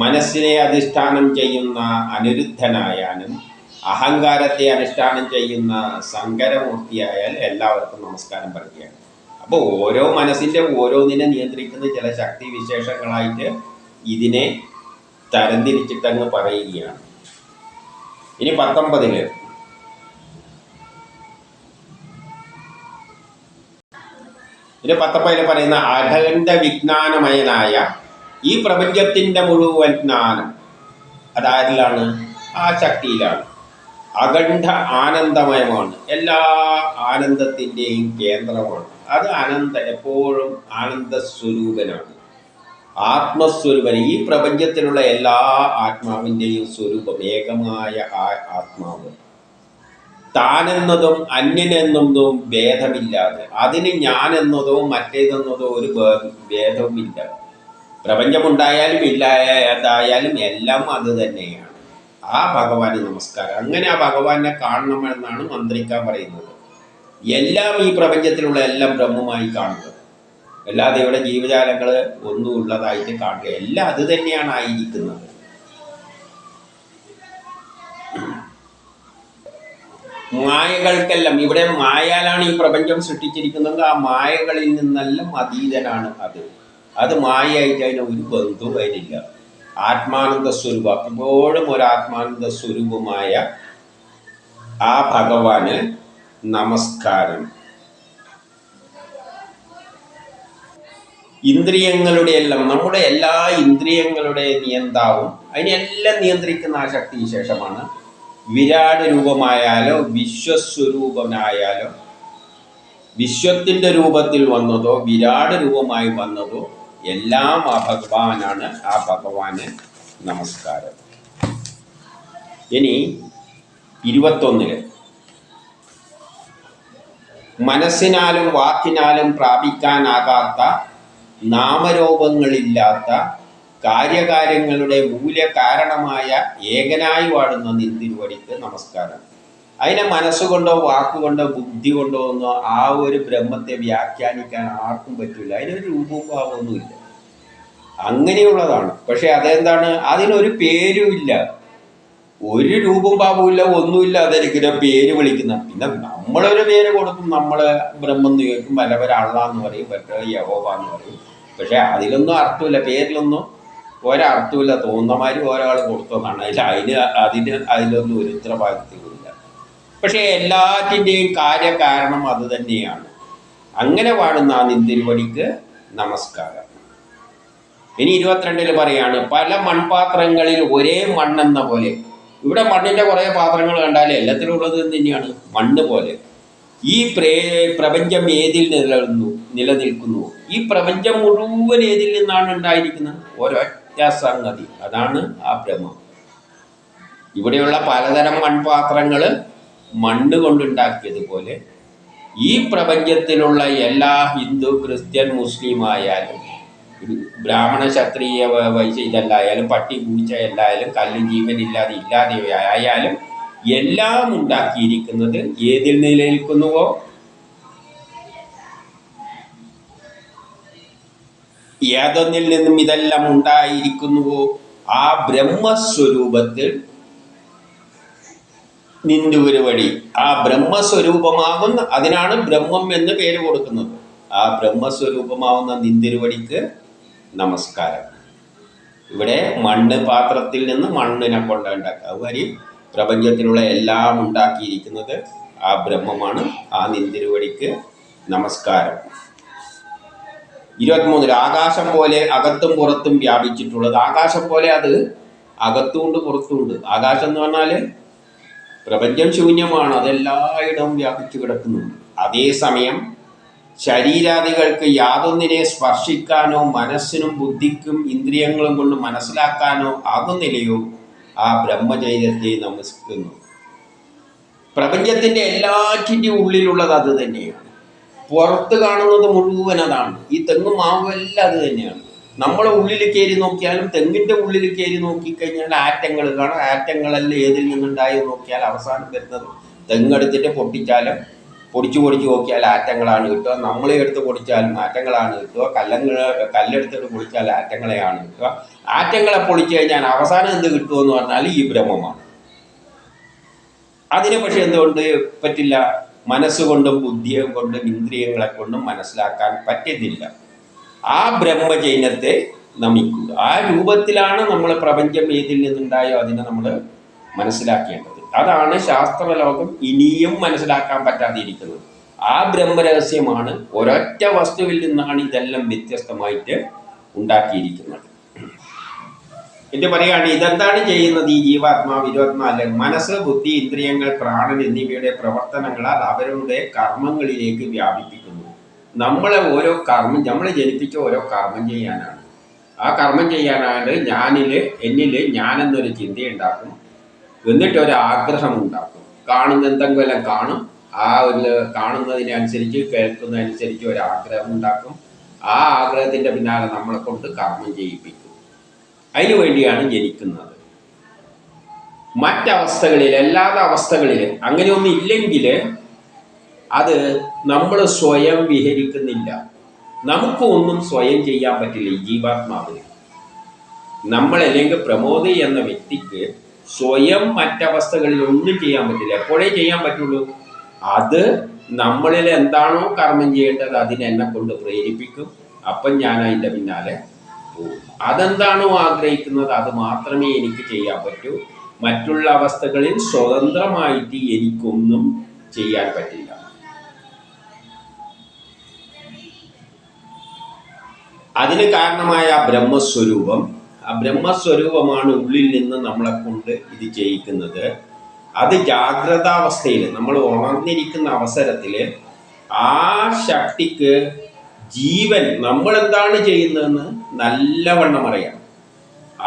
മനസ്സിനെ അധിഷ്ഠാനം ചെയ്യുന്ന അനിരുദ്ധനായാലും, അഹങ്കാരത്തെ അനുഷ്ഠാനം ചെയ്യുന്ന ശങ്കരമൂർത്തിയായാൽ എല്ലാവർക്കും നമസ്കാരം പറയുകയാണ്. അപ്പോൾ ഓരോ മനസ്സിൻ്റെ ഓരോന്നിനെ നിയന്ത്രിക്കുന്ന ചില ശക്തി വിശേഷങ്ങളായിട്ട് ഇതിനെ തരംതിരിച്ചിട്ടങ്ങ് പറയുകയാണ്. ഇനി 19 പറയുന്ന അഖണ്ഡ വിജ്ഞാനമയനായ ഈ പ്രപഞ്ചത്തിൻ്റെ മുഴുവൻ ജ്ഞാനം അതാരിലാണ്? ആ ശക്തിയിലാണ്. അഖണ്ഡ ആനന്ദമയമാണ്. എല്ലാ ആനന്ദത്തിൻ്റെയും കേന്ദ്രമാണ്. അത് എപ്പോഴും ആനന്ദസ്വരൂപനാണ്, ആത്മസ്വരൂപൻ. ഈ പ്രപഞ്ചത്തിലുള്ള എല്ലാ ആത്മാവിൻ്റെയും സ്വരൂപം ഏകമായ ആ ആത്മാവ് താനെന്നതും അന്യനെന്നതും ഭേദമില്ലാതെ, അതിന് ഞാൻ എന്നതോ മറ്റേതെന്നതോ ഒരു ഭേദവുമില്ല. പ്രപഞ്ചമുണ്ടായാലും ഇല്ലാതായാലും എല്ലാം അത് തന്നെയാണ്. ആ ഭഗവാന് നമസ്കാരം. അങ്ങനെ ആ ഭഗവാനെ കാണണമെന്നാണ് മന്ത്രിക്കാൻ പറയുന്നത്. എല്ലാം ഈ പ്രപഞ്ചത്തിലുള്ള എല്ലാം ബ്രഹ്മമായി കാണുക, അല്ലാതെ ഇവിടെ ജീവജാലങ്ങൾ ഒന്നും ഉള്ളതായിട്ട് കാണുക. എല്ലാം അത് തന്നെയാണ് ആയിരിക്കുന്നത്. മായകൾക്കെല്ലാം, ഇവിടെ മായാലാണ് ഈ പ്രപഞ്ചം സൃഷ്ടിച്ചിരിക്കുന്നത്. ആ മായകളിൽ നിന്നെല്ലാം അതീതനാണ് അത് മായയായിട്ട് അതിന് ഒരു ബന്ധവും അതിനില്ല. ആത്മാനന്ദ സ്വരൂപം, എപ്പോഴും ഒരു ആത്മാനന്ദ സ്വരൂപമായ ആ ഭഗവാന് നമസ്കാരം. ഇന്ദ്രിയങ്ങളുടെ എല്ലാം, നമ്മുടെ എല്ലാ ഇന്ദ്രിയങ്ങളുടെ നിയന്താവും അതിനെല്ലാം നിയന്ത്രിക്കുന്ന ആ ശക്തി വിശേഷമാണ്. വിരാട് രൂപമായാലോ വിശ്വസ്വരൂപനായാലോ, വിശ്വത്തിൻ്റെ രൂപത്തിൽ വന്നതോ വിരാട് രൂപമായി വന്നതോ എല്ലാം ആ ഭഗവാനാണ്. ആ ഭഗവാന് നമസ്കാരം. ഇനി 21 മനസ്സിനാലും വാക്കിനാലും പ്രാപിക്കാനാകാത്ത, നാമരൂപങ്ങളില്ലാത്ത, കാര്യകാര്യങ്ങളുടെ മൂല്യകാരണമായ ഏകനായി വാടുന്ന നിന്തിരുവടിക്ക് നമസ്കാരം. അതിനെ മനസ്സുകൊണ്ടോ വാക്കുകൊണ്ടോ ബുദ്ധി കൊണ്ടോ ഒന്നോ ആ ഒരു ബ്രഹ്മത്തെ വ്യാഖ്യാനിക്കാൻ ആർക്കും പറ്റില്ല. അതിനൊരു രൂപവും ഭാവമൊന്നുമില്ല, അങ്ങനെയുള്ളതാണ്. പക്ഷെ അതെന്താണ്? അതിനൊരു പേരുമില്ല, ഒരു രൂപവും ഭാവമില്ല, ഒന്നുമില്ല. അതെനിക്കിനെ പേര് വിളിക്കുന്ന. പിന്നെ നമ്മളൊരു പേര് കൊടുക്കും. നമ്മൾ ബ്രഹ്മം എന്ന് ചോദിക്കും, പലവർ അള്ളാന്ന് പറയും, പല യഹോവ എന്ന് പറയും. പക്ഷെ അതിലൊന്നും അർത്ഥമില്ല, പേരിലൊന്നും ഒരർത്ഥമില്ല. തോന്നമാര് ഒരാൾ കൊടുത്തതാണ്. അതിലൊന്നും ഒരു ഉത്തരവാദിത്വമില്ല. പക്ഷേ എല്ലാറ്റിൻ്റെയും കാര്യകാരണം അത് തന്നെയാണ്. അങ്ങനെ വാടുന്ന ആ നിന്തിരുവടിക്ക് നമസ്കാരം. ഇനി 22 പറയാണ്, പല മൺപാത്രങ്ങളിൽ ഒരേ മണ്ണെന്ന പോലെ. ഇവിടെ മണ്ണിൻ്റെ കുറേ പാത്രങ്ങൾ കണ്ടാൽ എല്ലാത്തിലും ഉള്ളത് തന്നെയാണ്, മണ്ണ് പോലെ. ഈ പ്രപഞ്ചം ഏതിൽ നിലനിൽക്കുന്നു? ഈ പ്രപഞ്ചം മുഴുവൻ ഏതിൽ നിന്നാണ് ഉണ്ടായിരിക്കുന്നത്? ഒരൊറ്റ സംഗതി, അതാണ് ആ ബ്രഹ്മം. ഇവിടെയുള്ള പലതരം മൺപാത്രങ്ങൾ മണ്ണ് കൊണ്ടുണ്ടാക്കിയതുപോലെ ഈ പ്രപഞ്ചത്തിലുള്ള എല്ലാ ഹിന്ദു, ക്രിസ്ത്യൻ, മുസ്ലിം ആയാലും, ബ്രാഹ്മണ, ക്ഷത്രിയ, വൈശ്യ ഇതല്ലായാലും, പട്ടി, പൂച്ച എല്ലായാലും, കല്ല് ജീവനില്ലാതെ ആയാലും എല്ലാം ഉണ്ടാക്കിയിരിക്കുന്നത് ഏതിൽ നിലനിൽക്കുന്നുവോ ഏതൊന്നിൽ നിന്നും ഇതെല്ലാം ഉണ്ടായിരിക്കുന്നുവോ ആ ബ്രഹ്മസ്വരൂപത്തിൽ നിന്തുരുവടി. ആ ബ്രഹ്മസ്വരൂപമാകുന്ന, അതിനാണ് ബ്രഹ്മം എന്ന് പേര് കൊടുക്കുന്നത്. ആ ബ്രഹ്മസ്വരൂപമാവുന്ന നിന്തിരുവടിക്ക് നമസ്കാരം. ഇവിടെ മണ്ണ് പാത്രത്തിൽ നിന്ന് മണ്ണിനെ കൊണ്ട് ഉണ്ടാക്കുക. അതുവരെ പ്രപഞ്ചത്തിലുള്ള എല്ലാം ഉണ്ടാക്കിയിരിക്കുന്നത് ആ ബ്രഹ്മമാണ്. ആ നിന്തിരുവടിക്ക് നമസ്കാരം. 23 ആകാശം പോലെ അകത്തും പുറത്തും വ്യാപിച്ചിട്ടുള്ളത്. ആകാശം പോലെ അത് അകത്തുമുണ്ട് പുറത്തുമുണ്ട്. ആകാശം എന്ന് പറഞ്ഞാൽ പ്രപഞ്ചം ശൂന്യമാണ്, അതെല്ലായിടവും വ്യാപിച്ചു കിടക്കുന്നുണ്ട്. അതേസമയം ശരീരാദികൾക്ക് യാതൊന്നിനെ സ്പർശിക്കാനോ മനസ്സിനും ബുദ്ധിക്കും ഇന്ദ്രിയങ്ങളും കൊണ്ട് മനസ്സിലാക്കാനോ ആകുന്നില്ലയോ ആ ബ്രഹ്മചൈതന്യത്തെ നമസ്കരിക്കുന്നു. പ്രപഞ്ചത്തിൻ്റെ എല്ലാറ്റിൻ്റെ ഉള്ളിലുള്ളത് അത് തന്നെയാണ്. പുറത്ത് കാണുന്നത് മുഴുവൻ അതാണ്. ഈ തെങ്ങും മാവും എല്ലാം അത് തന്നെയാണ്. നമ്മളെ ഉള്ളിൽ കയറി നോക്കിയാലും തെങ്ങിൻ്റെ ഉള്ളിൽ കയറി നോക്കിക്കഴിഞ്ഞാൽ ആറ്റങ്ങൾ കാണാം. ആറ്റങ്ങളെല്ലാം ഏതിൽ നിന്നുണ്ടായി നോക്കിയാൽ അവസാനം വരുന്നത് തെങ്ങെടുത്തിട്ട് പൊടിച്ചു നോക്കിയാൽ ആറ്റങ്ങളാണ് കിട്ടുക. നമ്മളെ എടുത്ത് പൊടിച്ചാലും ആറ്റങ്ങളാണ് കിട്ടുക. കല്ലെടുത്തിട്ട് പൊടിച്ചാൽ ആറ്റങ്ങളെയാണ് കിട്ടുക. ആറ്റങ്ങളെ പൊളിച്ചു കഴിഞ്ഞാൽ അവസാനം എന്ത് കിട്ടുമെന്ന് പറഞ്ഞാൽ ഈ ബ്രഹ്മമാണ്. അതിനെ പക്ഷെ എന്തുകൊണ്ട് പറ്റില്ല? മനസ്സുകൊണ്ടും ബുദ്ധിയെ കൊണ്ടും ഇന്ദ്രിയങ്ങളെ കൊണ്ടും മനസ്സിലാക്കാൻ പറ്റുന്നില്ല. ആ ബ്രഹ്മചൈതന്യത്തെ നമിക്കുക. ആ രൂപത്തിലാണ് നമ്മൾ പ്രപഞ്ചം ഏതിൽ നിന്നുണ്ടായോ അതിനെ നമ്മൾ മനസ്സിലാക്കേണ്ടത്. അതാണ് ശാസ്ത്രലോകം ഇനിയും മനസ്സിലാക്കാൻ പറ്റാതിരിക്കുന്നത്. ആ ബ്രഹ്മരഹസ്യമാണ്. ഒരൊറ്റ വസ്തുവിൽ നിന്നാണ് ഇതെല്ലാം വ്യത്യസ്തമായിട്ട് ഉണ്ടാക്കിയിരിക്കുന്നത്. എന്ന് പറയുകയാണ്, ഇതെന്താണ് ചെയ്യുന്നത് ഈ ജീവാത്മാവ് 24 മനസ്സ്, ബുദ്ധി, ഇന്ദ്രിയങ്ങൾ, പ്രാണൻ എന്നിവയുടെ പ്രവർത്തനങ്ങളാൽ അവരുടെ കർമ്മങ്ങളിലേക്ക് വ്യാപിപ്പിക്കുന്നു. നമ്മളെ ഓരോ കർമ്മം, നമ്മളെ ജനിപ്പിച്ച ഓരോ കർമ്മം ചെയ്യാനാണ്. ആ കർമ്മം ചെയ്യാനായിട്ട് എന്നിൽ ഞാനെന്നൊരു ചിന്തയുണ്ടാക്കും. എന്നിട്ട് ഒരു ആഗ്രഹം ഉണ്ടാക്കും. കാണുന്ന എന്തെങ്കിലും കാണും. ആ ഒരു കാണുന്നതിനനുസരിച്ച് കേൾക്കുന്നതനുസരിച്ച് ഒരു ആഗ്രഹം ഉണ്ടാക്കും. ആ ആഗ്രഹത്തിൻ്റെ പിന്നാലെ നമ്മളെ കൊണ്ട് കർമ്മം ചെയ്യിപ്പിക്കും. അതിനു വേണ്ടിയാണ് ജനിക്കുന്നത്. മറ്റവസ്ഥകളിൽ, അല്ലാത്ത അവസ്ഥകളിൽ അങ്ങനെയൊന്നും ഇല്ലെങ്കിൽ അത് നമ്മൾ സ്വയം വിഹരിക്കുന്നില്ല. നമുക്ക് ഒന്നും സ്വയം ചെയ്യാൻ പറ്റില്ല. ഈ ജീവാത്മാവിന്, നമ്മളല്ലെങ്കിൽ പ്രമോദ് എന്ന വ്യക്തിക്ക് സ്വയം മറ്റവസ്ഥകളിൽ ഒന്നും ചെയ്യാൻ പറ്റില്ല. എപ്പോഴേ ചെയ്യാൻ പറ്റുള്ളൂ? അത് നമ്മളിൽ എന്താണോ കർമ്മം ചെയ്യേണ്ടത് അതിനെ എന്നെ കൊണ്ട് പ്രേരിപ്പിക്കും. അപ്പം ഞാൻ അതിൻ്റെ പിന്നാലെ പോകും. അതെന്താണോ ആഗ്രഹിക്കുന്നത് അത് മാത്രമേ എനിക്ക് ചെയ്യാൻ പറ്റൂ. മറ്റുള്ള അവസ്ഥകളിൽ സ്വതന്ത്രമായിട്ട് എനിക്കൊന്നും ചെയ്യാൻ പറ്റില്ല. അതിന് കാരണമായ ബ്രഹ്മസ്വരൂപം, ആ ബ്രഹ്മസ്വരൂപമാണ് ഉള്ളിൽ നിന്ന് നമ്മളെ കൊണ്ട് ഇത് ചെയ്യിക്കുന്നത്. അത് ജാഗ്രതാവസ്ഥയിൽ നമ്മൾ ഉണർന്നിരിക്കുന്ന അവസരത്തിൽ ആ ശക്തിക്ക് ജീവൻ, നമ്മളെന്താണ് ചെയ്യുന്നതെന്ന് നല്ലവണ്ണം അറിയാം.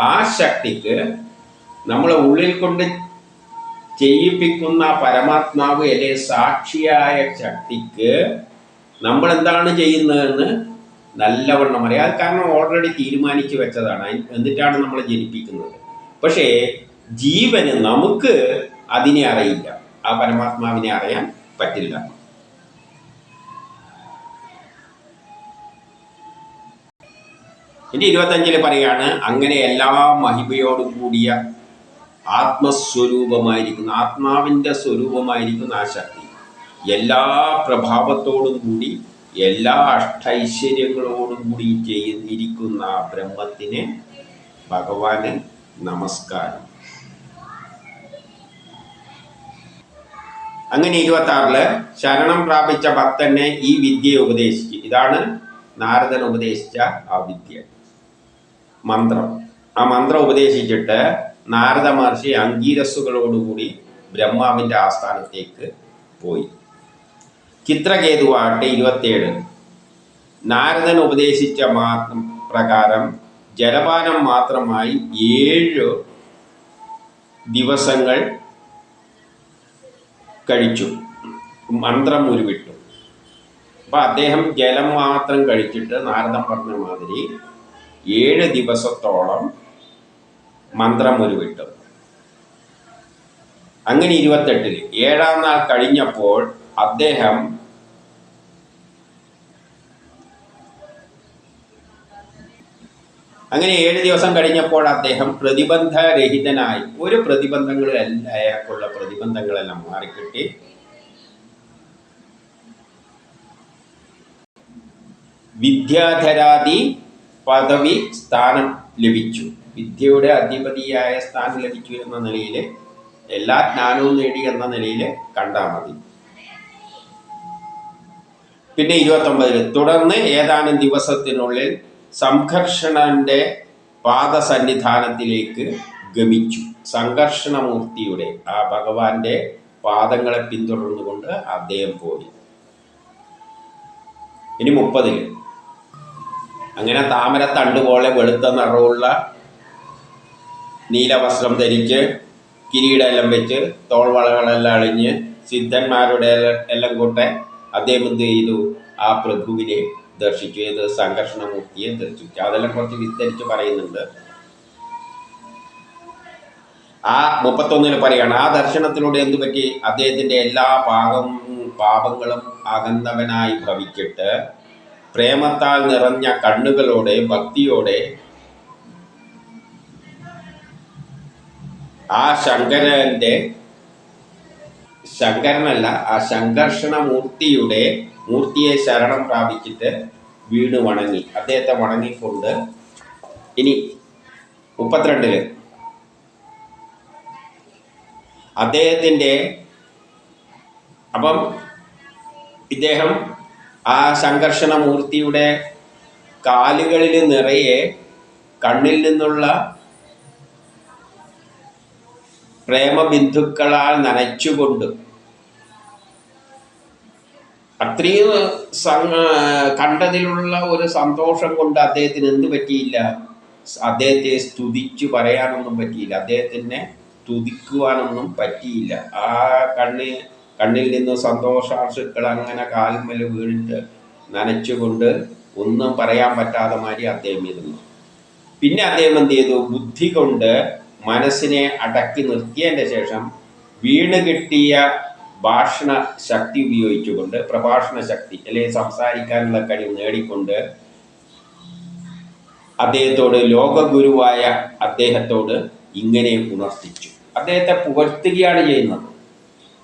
ആ ശക്തിക്ക് നമ്മളെ ഉള്ളിൽ കൊണ്ട് ചെയ്യിപ്പിക്കുന്ന പരമാത്മാവ് അല്ലെ സാക്ഷിയായ ശക്തിക്ക് നമ്മളെന്താണ് ചെയ്യുന്നതെന്ന് നല്ലവണ്ണം അറിയാം. കാരണം ഓൾറെഡി തീരുമാനിച്ചു വെച്ചതാണ്. എന്നിട്ടാണ് നമ്മളെ ജനിപ്പിക്കുന്നത്. പക്ഷേ ജീവന്, നമുക്ക് അതിനെ അറിയില്ല. ആ പരമാത്മാവിനെ അറിയാൻ പറ്റില്ല. ഇനി 25 പറയാണ്, അങ്ങനെ എല്ലാ മഹിമയോടും കൂടിയ ആത്മസ്വരൂപമായിരിക്കുന്ന, ആത്മാവിൻ്റെ സ്വരൂപമായിരിക്കുന്ന ആ ശക്തി എല്ലാ പ്രഭാവത്തോടും കൂടി എല്ലാ അഷ്ടൈശ്വര്യങ്ങളോടും കൂടി ചെയ്തിരിക്കുന്ന ബ്രഹ്മത്തിന് ഭഗവാന് നമസ്കാരം. അങ്ങനെ 26 ശരണം പ്രാപിച്ച ഭക്തനെ ഈ വിദ്യയെ ഉപദേശിച്ചു. ഇതാണ് നാരദൻ ഉപദേശിച്ച ആ വിദ്യ, മന്ത്രം. ആ മന്ത്രം ഉപദേശിച്ചിട്ട് നാരദ മഹർഷി അംഗീരസ്സുകളോടുകൂടി ബ്രഹ്മാവിൻ്റെ ആസ്ഥാനത്തേക്ക് പോയി. ചിത്രകേതുവാകട്ടെ 27 നാരദൻ ഉപദേശിച്ച പ്രകാരം ജലപാനം മാത്രമായി 7 ദിവസങ്ങൾ കഴിച്ചു. മന്ത്രം ഉരുവിട്ടു. അപ്പം അദ്ദേഹം ജലം മാത്രം കഴിച്ചിട്ട് നാരദൻ പറഞ്ഞ മാതിരി 7 ദിവസത്തോളം മന്ത്രം ഉരുവിട്ടു. അങ്ങനെ 28 7-ാം നാൾ കഴിഞ്ഞപ്പോൾ അദ്ദേഹം അങ്ങനെ 7 ദിവസം കഴിഞ്ഞപ്പോൾ അദ്ദേഹം പ്രതിബന്ധരഹിതനായി. ഒരു പ്രതിബന്ധങ്ങളെല്ലാം അയാൾക്കുള്ള പ്രതിബന്ധങ്ങളെല്ലാം മാറിക്കിട്ടി. വിദ്യാധരാദി പദവി സ്ഥാനം ലഭിച്ചു. വിദ്യയുടെ അധിപതിയായ സ്ഥാനം ലഭിച്ചു എന്ന നിലയിൽ, എല്ലാ ജ്ഞാനവും നേടി എന്ന നിലയിൽ കണ്ടാൽ മതി. പിന്നെ 29 തുടർന്ന് ഏതാനും ദിവസത്തിനുള്ളിൽ സംഘർഷണന്റെ പാദസന്നിധാനത്തിലേക്ക് ഗമിച്ചു. സംഘർഷണമൂർത്തിയുടെ ആ ഭഗവാന്റെ പാദങ്ങളെ പിന്തുടർന്നുകൊണ്ട് അദ്ദേഹം പോയി. ഇനി 30 അങ്ങനെ താമരത്തണ്ട് പോലെ വെളുത്ത നിറമുള്ള നീലവസ്ത്രം ധരിച്ച് കിരീടമെല്ലാം വെച്ച് തോൾവളകളെല്ലാം അണിഞ്ഞ് സിദ്ധന്മാരുടെ എല്ലാം കൂട്ടെ അദ്ദേഹം എന്ത് ചെയ്തു? ആ പ്രഭുവിനെ ദർശിച്ചു. ഏത്? സംഘർഷണമൂർത്തിയെ ദർശിച്ചു. അതെല്ലാം കുറച്ച് വിസ്തരിച്ച് പറയുന്നുണ്ട്. ആ 31 പറയാണ്, ആ ദർശനത്തിലൂടെ എന്തു പറ്റി? അദ്ദേഹത്തിൻ്റെ എല്ലാ പാപങ്ങളും അകന്നവനായി ഭവിച്ചിട്ട് പ്രേമത്താൽ നിറഞ്ഞ കണ്ണുകളോടെ ഭക്തിയോടെ ആ ശങ്കരനല്ല, ആ മൂർത്തിയെ ശരണം പ്രാപിച്ചിട്ട് വീണ് വണങ്ങി. അദ്ദേഹത്തെ വണങ്ങിക്കൊണ്ട് ഇനി 32 അദ്ദേഹത്തിൻ്റെ അപ്പം ഇദ്ദേഹം ആ സംഘർഷണമൂർത്തിയുടെ കാലുകളിൽ നിറയെ കണ്ണിൽ നിന്നുള്ള പ്രേമബിന്ദുക്കളാൽ നനച്ചുകൊണ്ട് അത്രയും കണ്ടതിലുള്ള ഒരു സന്തോഷം കൊണ്ട് അദ്ദേഹത്തിന് എന്ത് പറ്റിയില്ല? അദ്ദേഹത്തെ സ്തുതിച്ചു പറയാനൊന്നും പറ്റിയില്ല, അദ്ദേഹത്തിനെ സ്തുതിക്കുവാനൊന്നും പറ്റിയില്ല. ആ കണ്ണിൽ നിന്ന് സന്തോഷാംശുക്കൾ അങ്ങനെ കാൽമേൽ വീണിട്ട് നനച്ചുകൊണ്ട് ഒന്നും പറയാൻ പറ്റാതെ മാതിരി അദ്ദേഹം ഇരുന്നു. പിന്നെ അദ്ദേഹം എന്ത് ചെയ്തു? ബുദ്ധി കൊണ്ട് മനസ്സിനെ അടക്കി നിർത്തിയതിൻ്റെ ശേഷം വീണ് കിട്ടിയ ഭാഷണ ശക്തി ഉപയോഗിച്ചുകൊണ്ട്, പ്രഭാഷണ ശക്തി അല്ലെങ്കിൽ സംസാരിക്കാനുള്ള കഴിവ് നേടിക്കൊണ്ട് അദ്ദേഹത്തോട്, ലോകഗുരുവായ അദ്ദേഹത്തോട് ഇങ്ങനെ ഉണർത്തിച്ചു. അദ്ദേഹത്തെ പുകഴ്ത്തുകയാണ് ചെയ്യുന്നത്,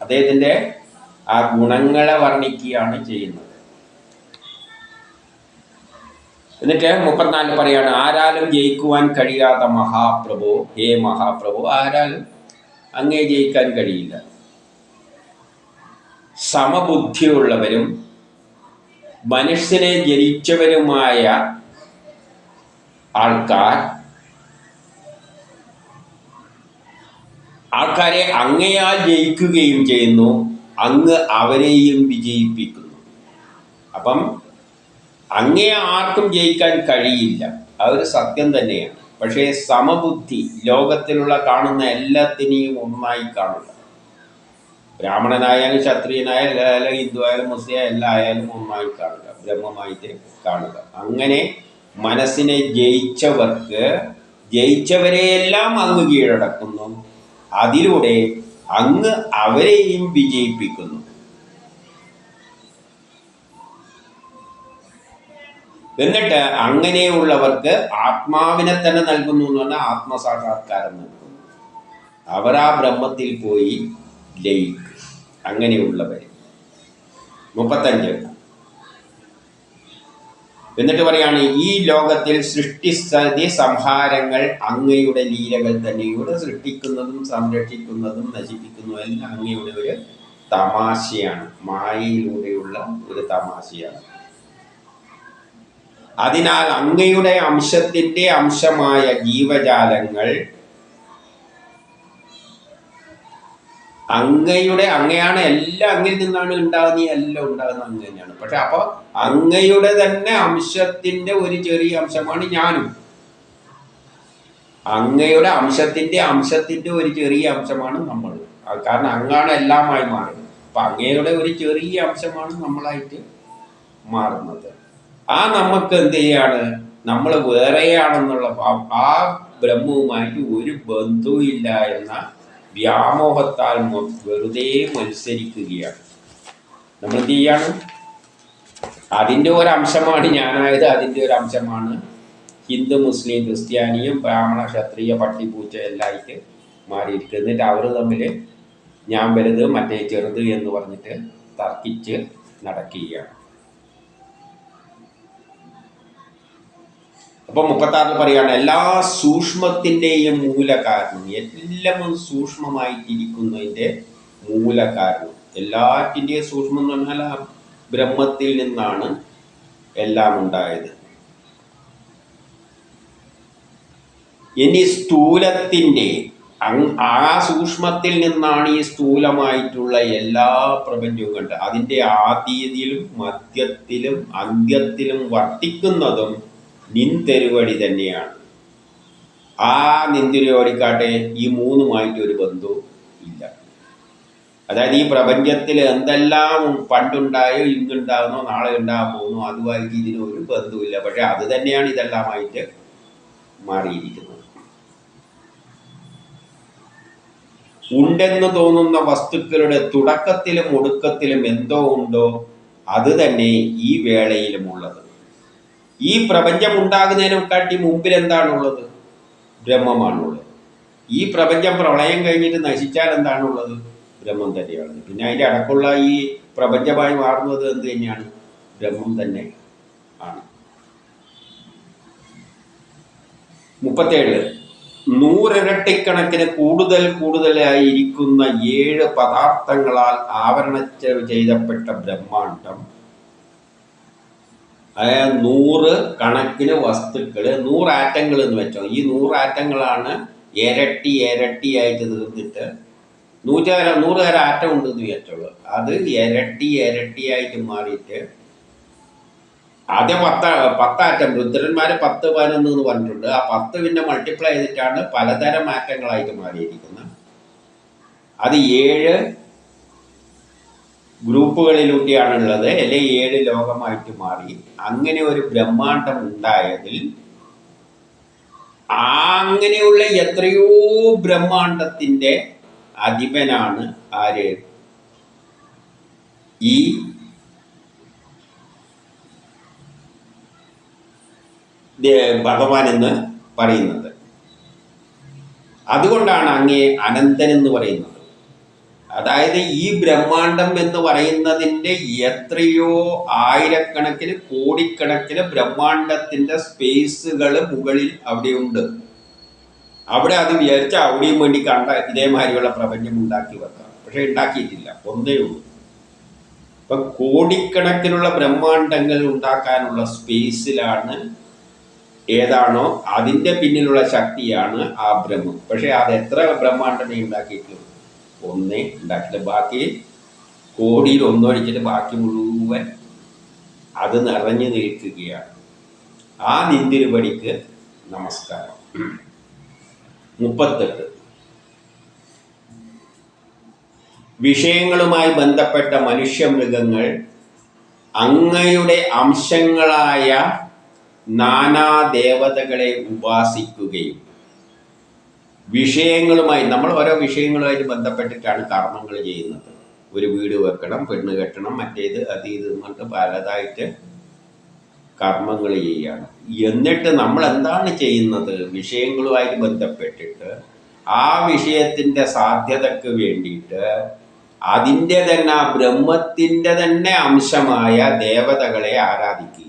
അദ്ദേഹത്തിൻ്റെ ആ ഗുണങ്ങളെ വർണ്ണിക്കുകയാണ് ചെയ്യുന്നത്. എന്നിട്ട് 34 പറയാണ്, ആരാലും ജയിക്കുവാൻ കഴിയാത്ത മഹാപ്രഭു, ഹേ മഹാപ്രഭു, ആരാലും അങ്ങേ ജയിക്കാൻ കഴിയില്ല. സമബുദ്ധിയുള്ളവരും മനുഷ്യനെ ജനിച്ചവരുമായ ആൾക്കാരെ അങ്ങയാൽ ജയിക്കുകയും ചെയ്യുന്നു, അങ്ങ് അവരെയും വിജയിപ്പിക്കുന്നു. അപ്പം അങ്ങേ ആർക്കും ജയിക്കാൻ കഴിയില്ല, അതൊരു സത്യം തന്നെയാണ്. പക്ഷേ സമബുദ്ധി, ലോകത്തിലുള്ള കാണുന്ന എല്ലാത്തിനെയും ഒന്നായി കാണുക. ബ്രാഹ്മണനായാലും ക്ഷത്രിയനായാലും ഹിന്ദു ആയാലും മുസ്ലിം എല്ലാം ആയാലും ഒന്നായി കാണുക, ബ്രഹ്മമായിട്ട് കാണുക. അങ്ങനെ മനസ്സിനെ ജയിച്ചവരെയെല്ലാം അങ്ങ് കീഴടക്കുന്നു, അതിലൂടെ അങ്ങ് അവരെയും വിജയിപ്പിക്കുന്നു. എന്നിട്ട് അങ്ങനെയുള്ളവർക്ക് ആത്മാവിനെ തന്നെ നൽകുന്നു എന്ന് പറഞ്ഞാൽ ആത്മസാക്ഷാത്കാരം നൽകുന്നു. അവർ ആ ബ്രഹ്മത്തിൽ പോയി ലയിക്കും. അങ്ങനെയുള്ളവർ 35 എന്നിട്ട് പറയാണ്, ഈ ലോകത്തിൽ സൃഷ്ടിസ്ഥിതി സംഹാരങ്ങൾ അങ്ങയുടെ ലീലകൾ തന്നെ. ഇവിടെ സൃഷ്ടിക്കുന്നതും സംരക്ഷിക്കുന്നതും നശിപ്പിക്കുന്നതും എല്ലാം അങ്ങയുടെ ഒരു തമാശയാണ്, മായയിലൂടെയുള്ള ഒരു തമാശയാണ്. അതിനാൽ അങ്ങയുടെ അംശത്തിൻ്റെ അംശമായ ജീവജാലങ്ങൾ അങ്ങയാണ്, എല്ലാം അങ്ങിൽ നിന്നാണ് ഉണ്ടാകുന്നത്, എല്ലാം ഉണ്ടാകുന്നത് അങ്ങ് തന്നെയാണ്. പക്ഷെ അപ്പോൾ അങ്ങയുടെ തന്നെ അംശത്തിൻ്റെ ഒരു ചെറിയ അംശമാണ് ഞാനും. അങ്ങയുടെ അംശത്തിൻ്റെ ഒരു ചെറിയ അംശമാണ് നമ്മൾ. കാരണം അങ്ങാണ് എല്ലാമായി മാറുന്നത്. അപ്പം അങ്ങയുടെ ഒരു ചെറിയ അംശമാണ് നമ്മളായിട്ട് മാറുന്നത്. ആ നമുക്ക് എന്ത് ചെയ്യാണ്? നമ്മൾ വേറെയാണെന്നുള്ള ആ ബ്രഹ്മവുമായിട്ട് ഒരു ബന്ധവുമില്ല എന്ന വ്യാമോഹത്താൽ വെറുതെ മത്സരിക്കുകയാണ്. നമ്മൾ എന്ത് ചെയ്യാണ്? അതിൻ്റെ ഒരംശമാണ് ഞാനായത്, അതിൻ്റെ ഒരു അംശമാണ് ഹിന്ദു മുസ്ലിം ക്രിസ്ത്യാനിയും ബ്രാഹ്മണ ക്ഷത്രിയ പട്ടിപ്പൂച്ച എല്ലായിട്ട് മാറിയിരിക്കും. എന്നിട്ട് അവർ തമ്മിൽ ഞാൻ വലുത് മറ്റേ ചെറുത് എന്ന് പറഞ്ഞിട്ട് തർക്കിച്ച് നടക്കുകയാണ്. അപ്പൊ 36 പറയാണ് എല്ലാ സൂക്ഷ്മത്തിൻ്റെയും മൂലകാരണം, എല്ലാം സൂക്ഷ്മമായിട്ടിരിക്കുന്നതിൻ്റെ മൂലകാരണം, എല്ലാറ്റിൻ്റെയും സൂക്ഷ്മം എന്ന് പറഞ്ഞാൽ ആ ബ്രഹ്മത്തിൽ നിന്നാണ് എല്ലാം ഉണ്ടായത്. ഇനി സ്ഥൂലത്തിൻ്റെ ആ സൂക്ഷ്മത്തിൽ നിന്നാണ് ഈ സ്ഥൂലമായിട്ടുള്ള എല്ലാ പ്രപഞ്ചവും കണ്ട് അതിൻ്റെ ആദിയിലും മധ്യത്തിലും അന്ത്യത്തിലും വർത്തിക്കുന്നതും നിൻതിരുവടി തന്നെയാണ്. ആ നിൻതിരുവടിക്കാട്ടെ ഈ മൂന്നുമായിട്ട് ഒരു ബന്ധവും ഇല്ല. അതായത് ഈ പ്രപഞ്ചത്തിൽ എന്തെല്ലാം പണ്ടുണ്ടായോ ഇന്നുണ്ടാകുന്നോ നാളെ ഉണ്ടാകാൻ പോകുന്നു അതുമായിട്ട് ഇതിനൊരു ബന്ധവുമില്ല. പക്ഷെ അത് തന്നെയാണ് ഇതെല്ലാമായിട്ട് മാറിയിരിക്കുന്നത്. ഉണ്ടെന്ന് തോന്നുന്ന വസ്തുക്കളുടെ തുടക്കത്തിലും ഒടുക്കത്തിലും എന്തോ ഉണ്ടോ അത് തന്നെ ഈ വേളയിലുമുള്ളത്. ഈ പ്രപഞ്ചം ഉണ്ടാകുന്നതിനെക്കാട്ടി മുമ്പിൽ എന്താണുള്ളത്? ബ്രഹ്മമാണുള്ളത്. ഈ പ്രപഞ്ചം പ്രളയം കഴിഞ്ഞിട്ട് നശിച്ചാൽ എന്താണുള്ളത്? ബ്രഹ്മം തന്നെയാണ്. പിന്നെ അതിൻ്റെ അടക്കമുള്ള ഈ പ്രപഞ്ചമായി മാറുന്നത് എന്ത് തന്നെയാണ്? ബ്രഹ്മം തന്നെ ആണ്. 37 100 കൂടുതലായി ഇരിക്കുന്ന 7 പദാർത്ഥങ്ങളാൽ ആവരണ ചെയ്യപ്പെട്ട ബ്രഹ്മാണ്ടം, അതായത് 100 കണക്കിന് വസ്തുക്കൾ, 100 ആറ്റങ്ങൾ എന്ന് വെച്ചോ. ഈ 100 ആറ്റങ്ങളാണ് ഇരട്ടിയായിട്ട് തീർന്നിട്ട് 100 തരം ആറ്റം ഉണ്ടെന്ന് വിചാരിച്ചോളൂ. അത് ഇരട്ടിയായിട്ട് മാറിയിട്ട് ആദ്യം 10 ആറ്റം, രുദ്രന്മാർ 10, 11 എന്ന് പറഞ്ഞിട്ടുണ്ട്. ആ 10 പിന്നെ മൾട്ടിപ്ലൈ ചെയ്തിട്ടാണ് പലതരം ആറ്റങ്ങളായിട്ട് മാറിയിരിക്കുന്നത്. അത് 7 ഗ്രൂപ്പുകളിലൂടെയാണുള്ളത്, അല്ലെങ്കിൽ 7 ലോകമായിട്ട് മാറി. അങ്ങനെ ഒരു ബ്രഹ്മാണ്ടം ഉണ്ടായതിൽ അങ്ങനെയുള്ള എത്രയോ ബ്രഹ്മാണ്ടത്തിൻ്റെ അധിപനാണ് ആര്? ഈ ഭഗവാൻ എന്ന് പറയുന്നത്. അതുകൊണ്ടാണ് അങ്ങേ അനന്തൻ എന്ന് പറയുന്നത്. അതായത് ഈ ബ്രഹ്മാണ്ടം എന്ന് പറയുന്നതിൻ്റെ എത്രയോ ആയിരക്കണക്കിന് കോടിക്കണക്കിന് ബ്രഹ്മാണ്ടത്തിൻ്റെ സ്പേസുകൾ മുകളിൽ അവിടെയുണ്ട്. അവിടെ അത് വിചാരിച്ചാൽ അവിടെയും വേണ്ടി കണ്ട ഇതേമാതിരിയുള്ള പ്രപഞ്ചം ഉണ്ടാക്കി വെക്കാം. പക്ഷെ ഉണ്ടാക്കിയിട്ടില്ല, ഒന്നേ ഉള്ളൂ. ഇപ്പം കോടിക്കണക്കിനുള്ള ബ്രഹ്മാണ്ടങ്ങൾ ഉണ്ടാക്കാനുള്ള സ്പേസിലാണ് ഏതാണോ അതിൻ്റെ പിന്നിലുള്ള ശക്തിയാണ് ആ ബ്രഹ്മം. പക്ഷെ അത് എത്ര ബ്രഹ്മാണ്ടമേ ഉണ്ടാക്കിയിട്ടുള്ളൂ? ഒന്നേ ഉണ്ടാക്കില്ല. ബാക്കി കോടിയിൽ ഒന്നൊഴിച്ചിട്ട് ബാക്കി മുഴുവൻ അത് നിറഞ്ഞു നിൽക്കുകയാണ്. ആ നിന്തിരുപടിക്ക് നമസ്കാരം. 38 വിഷയങ്ങളുമായി ബന്ധപ്പെട്ട മനുഷ്യമൃഗങ്ങൾ അങ്ങയുടെ അംശങ്ങളായ നാനാദേവതകളെ ഉപാസിക്കുകയും വിഷയങ്ങളുമായി, നമ്മൾ ഓരോ വിഷയങ്ങളുമായിട്ട് ബന്ധപ്പെട്ടിട്ടാണ് കർമ്മങ്ങൾ ചെയ്യുന്നത്. ഒരു വീട് വെക്കണം, പെണ്ണ് കെട്ടണം, മറ്റേത് അത് ഇത് എന്നിട്ട് പലതായിട്ട് കർമ്മങ്ങൾ ചെയ്യുകയാണ്. എന്നിട്ട് നമ്മൾ എന്താണ് ചെയ്യുന്നത്? വിഷയങ്ങളുമായിട്ട് ബന്ധപ്പെട്ടിട്ട് ആ വിഷയത്തിൻ്റെ സാധ്യതയ്ക്ക് വേണ്ടിയിട്ട് അതിൻ്റെ തന്നെ ആ ബ്രഹ്മത്തിൻ്റെ തന്നെ അംശമായ ദേവതകളെ ആരാധിക്കുകയാണ്.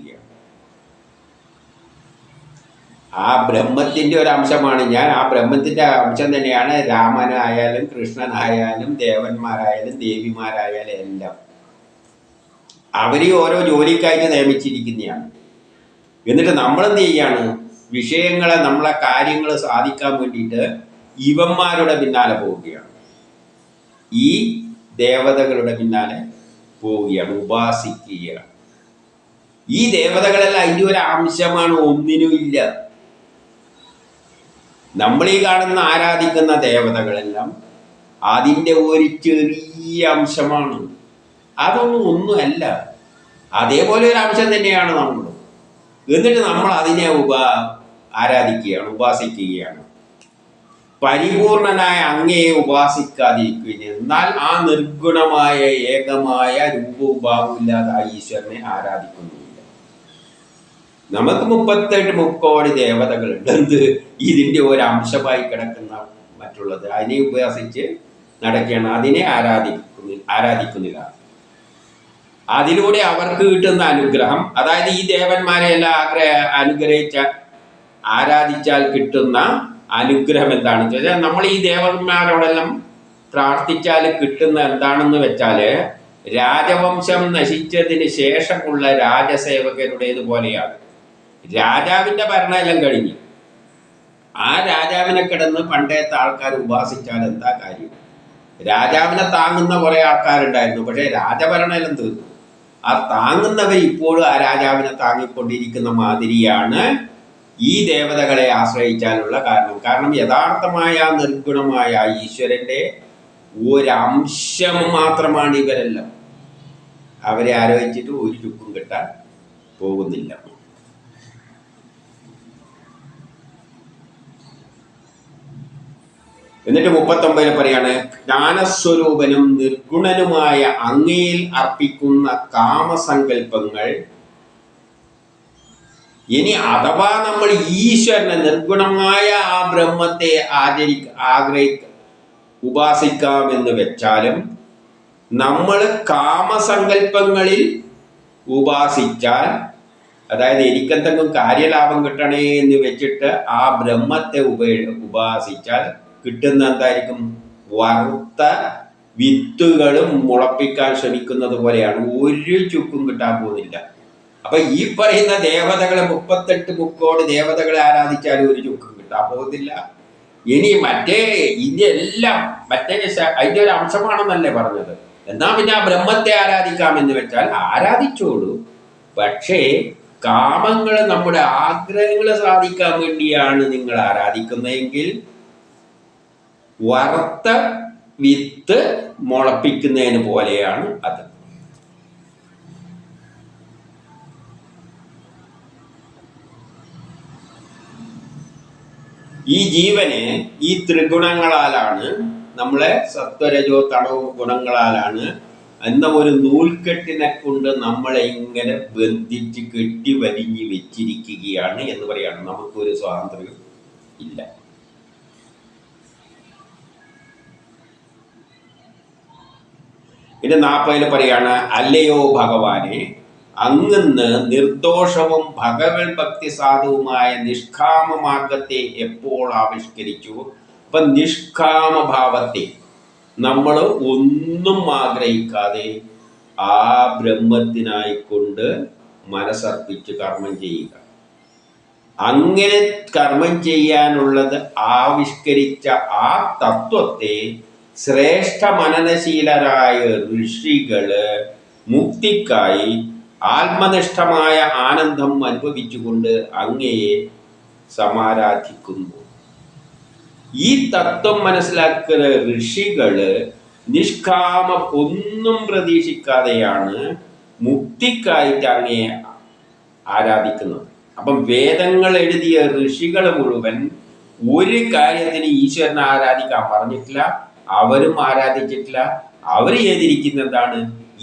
ആ ബ്രഹ്മത്തിൻ്റെ ഒരു അംശമാണ് ഞാൻ. ആ ബ്രഹ്മത്തിൻ്റെ അംശം തന്നെയാണ് രാമനായാലും കൃഷ്ണനായാലും ദേവന്മാരായാലും ദേവിമാരായാലും എല്ലാം. അവർ ഓരോ ജോലിക്കായിട്ട് നിയമിച്ചിരിക്കുന്നതാണ്. എന്നിട്ട് നമ്മളെന്ത് ചെയ്യാണ്? വിഷയങ്ങളെ, നമ്മളെ കാര്യങ്ങൾ സാധിക്കാൻ വേണ്ടിയിട്ട് ഇവന്മാരുടെ പിന്നാലെ പോവുകയാണ്. ഈ ദേവതകളുടെ പിന്നാലെ പോവുകയാണ്, ഉപാസിക്കുകയാണ്. ഈ ദേവതകളെല്ലാം അതിൻ്റെ ഒരു അംശമാണ്, ഒന്നിനും ഇല്ല. നമ്മളീ കാണുന്ന ആരാധിക്കുന്ന ദേവതകളെല്ലാം അതിൻ്റെ ഒരു ചെറിയ അംശമാണ്. ഒന്നുമല്ല. അതേപോലെ ഒരു അംശം തന്നെയാണ് നമ്മൾ. എന്നിട്ട് നമ്മൾ അതിനെ ആരാധിക്കുകയാണ്, ഉപാസിക്കുകയാണ്. പരിപൂർണനായ അങ്ങയെ ഉപാസിക്കാതിരിക്കുകയും എന്നാൽ ആ നിർഗുണമായ ഏകമായ രൂപവും ഭാവമില്ലാത്ത ഈശ്വരനെ ആരാധിക്കുന്നില്ല. നമുക്ക് 38 മുക്കോടി ദേവതകളുണ്ട്. എന്ത് ഇതിൻ്റെ ഒരു അംശമായി കിടക്കുന്ന മറ്റുള്ളത് അതിനെ ഉപസിച്ച് നടക്കുകയാണ്, അതിനെ ആരാധിക്കുന്നില്ല. അതിലൂടെ അവർക്ക് കിട്ടുന്ന അനുഗ്രഹം, അതായത് ഈ ദേവന്മാരെ എല്ലാം ആരാധിച്ചാൽ കിട്ടുന്ന അനുഗ്രഹം എന്താണെന്ന് വെച്ചാൽ, നമ്മൾ ഈ ദേവന്മാരോടെല്ലാം പ്രാർത്ഥിച്ചാൽ കിട്ടുന്ന എന്താണെന്ന് വെച്ചാൽ, രാജവംശം നശിച്ചതിന് ശേഷമുള്ള രാജസേവകരുടേതുപോലെയാണ്. രാജാവിൻ്റെ ഭരണമെല്ലാം കഴിഞ്ഞു, ആ രാജാവിനെ കിടന്ന് പണ്ടത്തെ ആൾക്കാർ ഉപാസിച്ചാൽ എന്താ കാര്യം? രാജാവിനെ താങ്ങുന്ന കുറേ ആൾക്കാരുണ്ടായിരുന്നു, പക്ഷേ രാജഭരണമെല്ലാം തീർന്നു. ആ താങ്ങുന്നവർ ഇപ്പോഴും ആ രാജാവിനെ താങ്ങിക്കൊണ്ടിരിക്കുന്ന മാതിരിയാണ് ഈ ദേവതകളെ ആശ്രയിച്ചാലുള്ള കാരണം യഥാർത്ഥമായ നിർഗുണമായ ഈശ്വരൻ്റെ ഒരംശം മാത്രമാണ് ഇവരെല്ലാം. അവരെ ആലോചിച്ചിട്ട് ഒരു ചുക്കും കിട്ടാൻ പോകുന്നില്ല. എന്നിട്ട് 39 പറയാണ്, ജ്ഞാനസ്വരൂപനും നിർഗുണനുമായ അങ്ങയിൽ അർപ്പിക്കുന്ന കാമസങ്കല്പങ്ങൾ, ഇനി അഥവാ നമ്മൾ ഈശ്വരനെ നിർഗുണമായ ആ ബ്രഹ്മത്തെ ഉപാസിക്കാമെന്ന് വെച്ചാലും, നമ്മൾ കാമസങ്കല്പങ്ങളിൽ ഉപാസിച്ചാൽ, അതായത് എനിക്കെന്തെങ്കിലും കാര്യലാഭം കിട്ടണേ എന്ന് വെച്ചിട്ട് ആ ബ്രഹ്മത്തെ ഉപാസിച്ചാൽ കിട്ടുന്ന എന്തായിരിക്കും? വറുത്ത വിത്തുകളും മുളപ്പിക്കാൻ ശ്രമിക്കുന്നത് പോലെയാണ്, ഒരു ചുക്കും കിട്ടാൻ പോകുന്നില്ല. അപ്പൊ ഈ പറയുന്ന ദേവതകളെ 38 മുക്കോടി ദേവതകളെ ആരാധിച്ചാലും ഒരു ചുക്കും കിട്ടാൻ പോകുന്നില്ല. ഇനി മറ്റേ ഇതെല്ലാം അതിൻ്റെ ഒരു അംശമാണെന്നല്ലേ പറഞ്ഞത്. എന്നാ പിന്നെ ആ ബ്രഹ്മത്തെ ആരാധിക്കാമെന്ന് വെച്ചാൽ ആരാധിച്ചോളൂ, പക്ഷേ കാമങ്ങൾ, നമ്മുടെ ആഗ്രഹങ്ങൾ സാധിക്കാൻ വേണ്ടിയാണ് നിങ്ങൾ ആരാധിക്കുന്നതെങ്കിൽ വറുത്ത വിത്ത് മുളപ്പിക്കുന്നതിന് പോലെയാണ് അത്. ഈ ജീവന് ഈ ത്രിഗുണങ്ങളാലാണ്, നമ്മളെ സത്വരജോ തണവോ ഗുണങ്ങളാലാണ് എന്ന ഒരു നൂൽക്കെട്ടിനെ കൊണ്ട് നമ്മളെ ഇങ്ങനെ ബന്ധിച്ച് കെട്ടി വലിഞ്ഞ് വെച്ചിരിക്കുകയാണ് എന്ന് പറയാണ്. നമുക്കൊരു സ്വാതന്ത്ര്യം ഇല്ല. പിന്നെ 40 പറയാണ്, അല്ലയോ ഭഗവാനെ, അങ്ങന്ന് നിർദോഷവും ഭഗവത് ഭക്തി സാധുവുമായ നിഷ്കാമ മാർഗത്തെ എപ്പോൾ ആവിഷ്കരിച്ചു? അപ്പൊ നിഷ്കാമഭാവത്തെ, നമ്മൾ ഒന്നും ആഗ്രഹിക്കാതെ ആ ബ്രഹ്മത്തിനായിക്കൊണ്ട് മനസ്സർപ്പിച്ച് കർമ്മം ചെയ്യുക. അങ്ങനെ കർമ്മം ചെയ്യാനുള്ളത് ആവിഷ്കരിച്ച ആ തത്വത്തെ ശ്രേഷ്ഠ മനനശീലരായ ഋഷികള് മുക്തിക്കായി ആത്മനിഷ്ഠമായ ആനന്ദം അനുഭവിച്ചുകൊണ്ട് അങ്ങയെ സമാരാധിക്കുന്നു. ഈ തത്വം മനസ്സിലാക്കുന്ന ഋഷികള് നിഷ്കാമം ഒന്നും പ്രതീക്ഷിക്കാതെയാണ് മുക്തിക്കായിട്ട് അങ്ങയെ ആരാധിക്കുന്നത്. അപ്പം വേദങ്ങൾ എഴുതിയ ഋഷികൾ മുഴുവൻ ഒരു കാര്യത്തിന് ഈശ്വരനെ ആരാധിക്കാൻ പറഞ്ഞിട്ടില്ല, അവരും ആരാധിച്ചിട്ടില്ല. അവർ ചെയ്തിരിക്കുന്നതാണ്